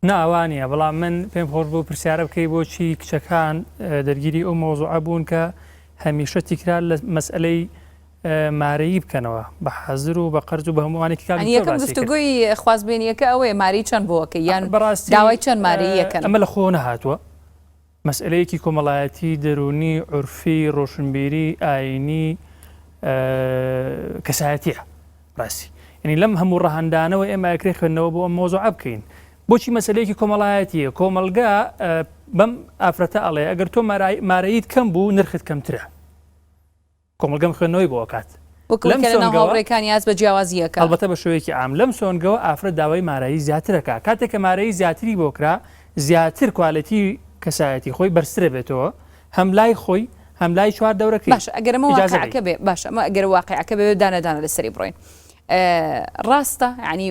ناوانە بەڵام من پێم خۆش بۆ پرسیارە بکەی بۆچی کچەکان دەرگیری ئەو مۆزوعە بوون کە هەمیشە تیکرار لە مەسئلەی مارەیی بکەنەوە بە حەزر و بە قەرز و بە هەمووانێکی یەکەم گفتوگوی خوازبێنیەکە ئەوەیە ماری چەند بۆەکە یان داوای چەند ماریەکەن ئەمە لە خۆ نەهاتووە مەسئلەیەکی کۆمەڵایەتی دەرونی عورفی ڕۆشنبیری ئاینی کەسایەتیە ڕاستی ینی لەم هەموو ڕەهەندانەوە ئێمە ئەکرێ خوێندنەوە بۆ ئەم مۆزوعە بکەین بۆچی مەسئلەیەکی کۆمەڵایەتیە کۆمەلگا بەم ئافرەتە ئەڵێ ئەگەر تۆ مارەیت کەم بوو نرخت کەمترە کۆمەلگەم خوێندنەوەی بۆ ئەکات هاوڕێکانی ئاز بە جیاوازیەکە ئەلبەتە بە شێوەیەکی عام لەم سۆنگەوە ئافرەت داوای مارایی زیاترەکە کاتێک کە مارایی زیاتری بۆکرا زیاتر کوالەتی کەسایەتی خۆی بەرزترە بێتەوە هەم لای خۆی هەم لای چوار دەورەکەی باش ئەگەرمە واقعەکە بێ باش ئەمە ئەگەر واقعەکە بێ دانەدانە لەسەری بڕۆین ڕاستە ینی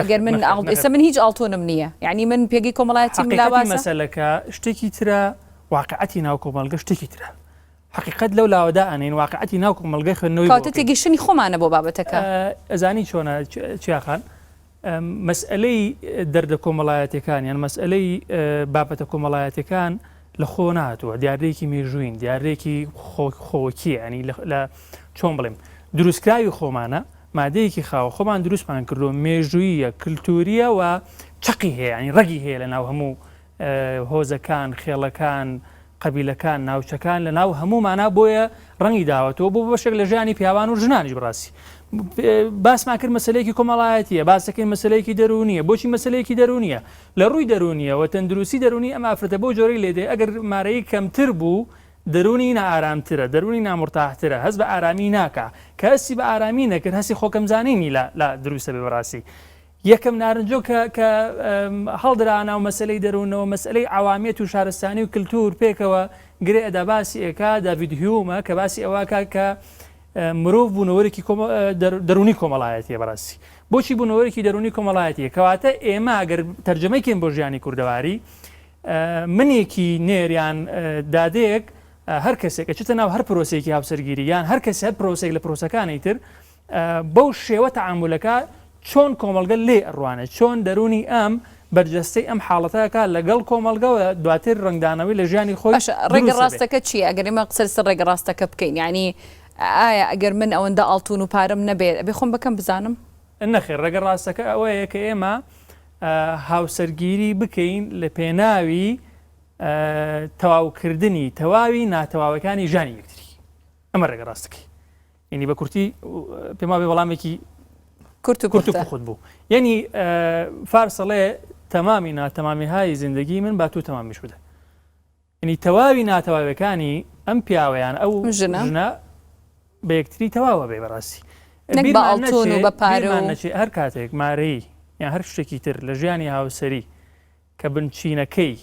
ئەگەر من ئێستا من هیچ ئاڵتۆنم نییە یعنی من پێگەی کۆمەڵایەتی لاوازە مەسەلەکە شتێکی ترە واقعەتی ناو کۆمەڵگە شتێکی ترە حقیقت لەو لاوەدا ئەنین واقعەتی ناو کۆمەڵگەی خوێندنەوەی کاتە تێگەیشتنی خۆمانە بۆ بابەتەکە ئەزانی چۆنە چیاخان مەسئلەی دەردە کۆمەڵایەتەکان یان مەسئلەی بابەتە کۆمەڵایەتەکان لە خۆ نهاتووە دیارێکی مێژووین دیارێکی خۆکی ینی لە چۆن بڵێم دروستکراوی خۆمانە مادەیەکی خاوە خۆمان دروستمان کردو مێژوویە کللتوریە و چقی هەیە ینی ڕەگی هەیە لە ناو هەموو هۆزەکان خێڵەکان قبیلەکان ناوچەکان لە ناو هەموومانە بۆیە ڕەنگی داوەتەوە بۆ بەشێک لە ژیانی پیاوان و ژنانیش بڕاستی باسمان کرد مەسلەیەکی کۆمەڵایەتیە باسەکەی مەسلەیەکی دەرونیە بۆچی مەسلەیەکی دەرونیە لە ڕووی دەرونیەوە تەندروستی دەرونی ئەم ئافرەتە بۆ جۆرەی لێدێ ئەگەر مارەی کەمتر بوو دەرونی نائارامترە دەرونی نامرتاحترە هەست بە ئارامی ناکە کە هەستی بە ئارامی نەکرد هەستی خۆکەمزانینی لە دروستە بێ بەڕاستی یەکەم نارنجۆ کە هەڵدرانا و مەسلەی دەروونەوە مەسلەی عوامیەت و شارستانی و کللتور پێکەوە گرێ ئەدا باسی ئەکا داڤید هیومە کە باسی ئەوەکە کە مرۆڤ بوونەوەرێکی دەرونی کۆمەڵایەتیە بەڕاستی بۆچی بوونەوەرێکی دەرونی کۆمەڵایەتیە کەواتە ئێمە ئەگەر تەرجەمەیکەین بۆ ژیانی کوردەواری منێکی نێریان دادەیەک هەر کەسێک چتە ناو هەر پرۆسێکی هاوسەرگیری یان هەر کەس هەر پرۆسێک لە پرۆسەکانی تر بەو شێوە تەعامولەکە چۆن کۆمەلگە لێ ئەڕوانە چۆن دەرونی ئەم بەرجەستەی ئەم حاڵەتەکە لەگەڵ کۆمەلگەوە دواتر ڕنگدانەوەی لە ژیانی خۆی ڕێگە ڕاستەکە چی ئەگەر ئێمە قسە ڕێگە ڕاستەکە بکەین ینی ئایا ئەگەر من ئەوەندە ئاڵتون و پارەم نەبێت ئەبێ خۆم بەکەم بزانم نەخێر ڕێگە ڕاستەکە ئەوەیە کە ئێمە هاوسەرگیری بکەین لە پێناوی تەواوکردنی تەواوی ناتەواوەکانی ژانی یەکتری ئەمە ڕێگە ڕاستەکەی ینی بە کورتی پێما بێ وەڵامێکی کورت و خود بوو یعنی فارسەڵێ تەمامی ناتەمامی های زندگی من با تو تەمامیش بدە ینی تەواوی ناتەواوەکانی ئەم پیاوەیان ئەو ژنە بە یەکتری تەواوە بێ بەڕاستی بەڵتون و بە پارە هەر کاتێک مارەی یان هەر شتێکی تر لە ژیانی هاوسەری کە بنچینەکەی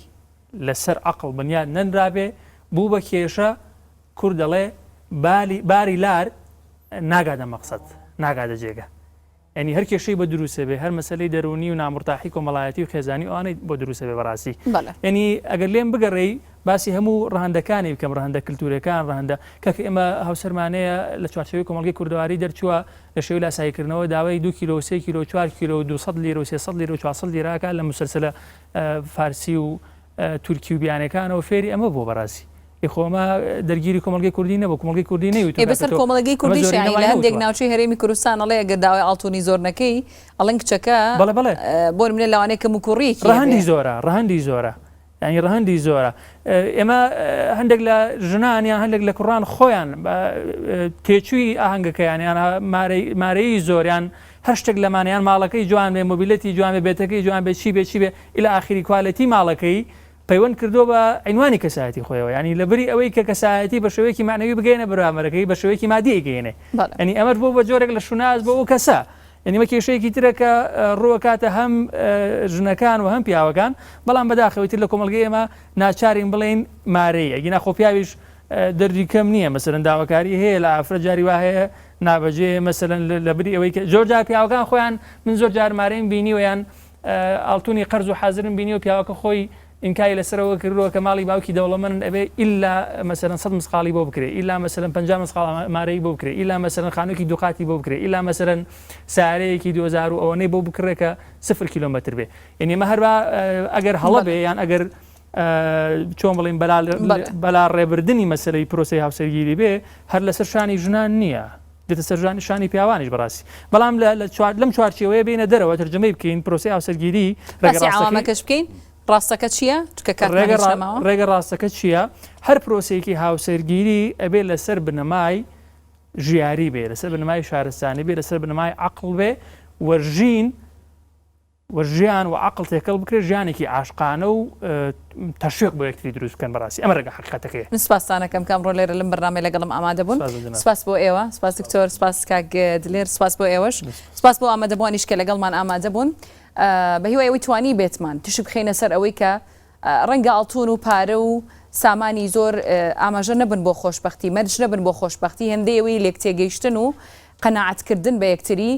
لەسەر عەقڵ بنیاد نەنرابێ بوو بە کێشە کورد دەڵێ باری لار ناگادە مەقسەد ناگادە جێگە ینی هەر کێشەی بە دروستە بێ هەر مەسەلەی دەرونی و نامرتاحی کۆمەڵایەتی و خێزانی ئەوانەی بۆ دروستە بێ بەڕاستی ینی ئەگەر لێم بگەڕێی باسی هەموو ڕەهەندەکانی بکەم ڕەهەندە کللتورەکان ڕەهەندە کەکە ئێمە هاوسەرمانەیە لە چوارچێوەی کۆمەڵگەی کوردەواری دەرچووە لە شێوەی لاساییکردنەوە داوای 2 کیلۆ 3 کیلۆ 4 کیلۆ 200 لیرە و 300 لیرە و 400 لیرەکە لە مسلسلە فارسی و تورکی و بیانەکانەوە فێری ئەمە بۆ بەڕاستی خۆمە دەرگیری کۆمەڵگەی کوردی نەبوو کۆمەڵگەی کوردی نەیوت بەسەر کۆمەڵگەی کوردیش لە هەندێک ناوچەی هەرێمی کوردستان ئەڵێ ئەگەر داوای ئاڵتونی زۆر نەکەی ئەڵەن کچەکە بۆ منێ لەوانەیە کە موکوڕیەکی ڕەهەندی زۆرە ینی ڕەهەندی زۆرە ئێمە هەندێک لە ژنانیان هەندێک لە کوڕان خۆیان تێچووی ئاهەنگەکەیان یان مارەی زۆریان هەر شتێک لەمانیان ماڵەکەی جوان بێ مۆبیلەتی جوان بێ بێتەکەی جوان بێ چی بێ چی بێ ئیلا ئاخری کوالەتی ماڵەکەی پەیوەند کردو بە عینوانی کەسایەتی خۆیەوە ینی لەبری ئەوەی کە کەسایەتی بە شێوەیەکی معنەوی بگەینە بەرامەرەکەی بە شێوەیەکی مادی گەینێ ینی ئەمەش بۆ بە جۆرێک لە شوناز بۆ ئەو کەسە ینی وە کێشەیەکی ترە کە ڕووەکاتە هەم ژنەکان و هەم پیاوەکان بەڵام بەداخەوەی تر لە کۆمەلگەی ئێمە ناچارین بڵێن مارەی ئەگینا خۆ پیاویش دەردی کەم نییە مەسەرەن داواکاری هەیە لە ئافرەت جاری وا هەیە نابەجێ مەسەرەن لەبری ئەوەی کە زۆر جار پیاوەکان خۆیان من زۆر جار مارەیم بینیوە یان ئاڵتونی قەرز و حازرم بینی و پیاوەکە خۆی ئینکای لەسەرەوە کردووە کە ماڵی باوکی دەوڵەمەند ئەبێ ئیلا مەسەرەن 100 مسقاڵی بۆ بکرێت ئیلا مەسەرەن 50 مسقاڵ مارەی بۆ بکرێت ئیلا مەسەرەن خانوویەکی دوقاتی بۆ بکرێت ئیلا مەسەرەن سارەیەکی 2000 و ئەوەنەی بۆ بکڕێکە 0 کیلۆمەتر بێ یعنی ئەمە هەروە ئەگەر هەڵە بێ یان ئەگەر چۆن بڵین بەلا ڕێبردننی مەسلەی پرۆسی هاوسەرگیری بێ هەر لەسەر شانی ژنان نییە دێتە سەرژانی شانی پیاوانیش بەڕاستی بەڵام لەم چوارچێوەیە بینە دەرەوە تەرجەمەی بکەین پرۆسی هاوسەرگیری ڕاستەکەش بکەین ڕاستەکە چییە ڕێگە ڕاستەکە چییە هەر پرۆسێکی هاوسەرگیری ئەبێ لەسەر بنەمای ژیاری بێ لەسەر بنەمای شارستانی بێ لەسەر بنەمای عەقڵ بێ وەژیان و عەقڵ تێکەڵ بکرێت ژیانێکی عاشقانە و تەشویق بۆ یەکتری دروست بکەن بەڕاستی ئەمە ڕێگە حەقیقەتەکەیە من سپاسانەکەم کام ڕۆ لێرە لەم بەرنامەی لەگەڵم ئامادە بوون سپاس بۆ ئێوە سپاس دکتۆر سپاس کاک دلێر سپاس بۆ ئێوەش سپاس بۆ ئامادەبوونیش کە لەگەڵمان ئامادە بوون بە هیوای ئەوەی توانی بێتمان تش بخینە سەر ئەوەی کە ڕەنگە ئاڵتون و پارە و سامانی زۆر ئاماژە نەبن بۆ خۆشبەختی مەرج نەبن بۆ خۆشبەختی هەندێەوەی لێک تێگەیشتن و قەناعەتکردن بە یەکتری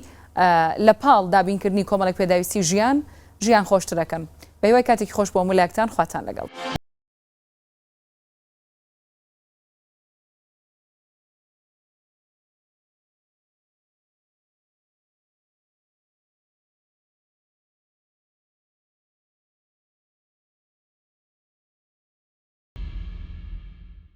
لە پاڵ دابینکردنی کۆمەڵێک پێداویستی ژیان خۆشترەکەن بە هیوای کاتێکی خۆش بۆ مولایەکتان خواتان لەگەڵ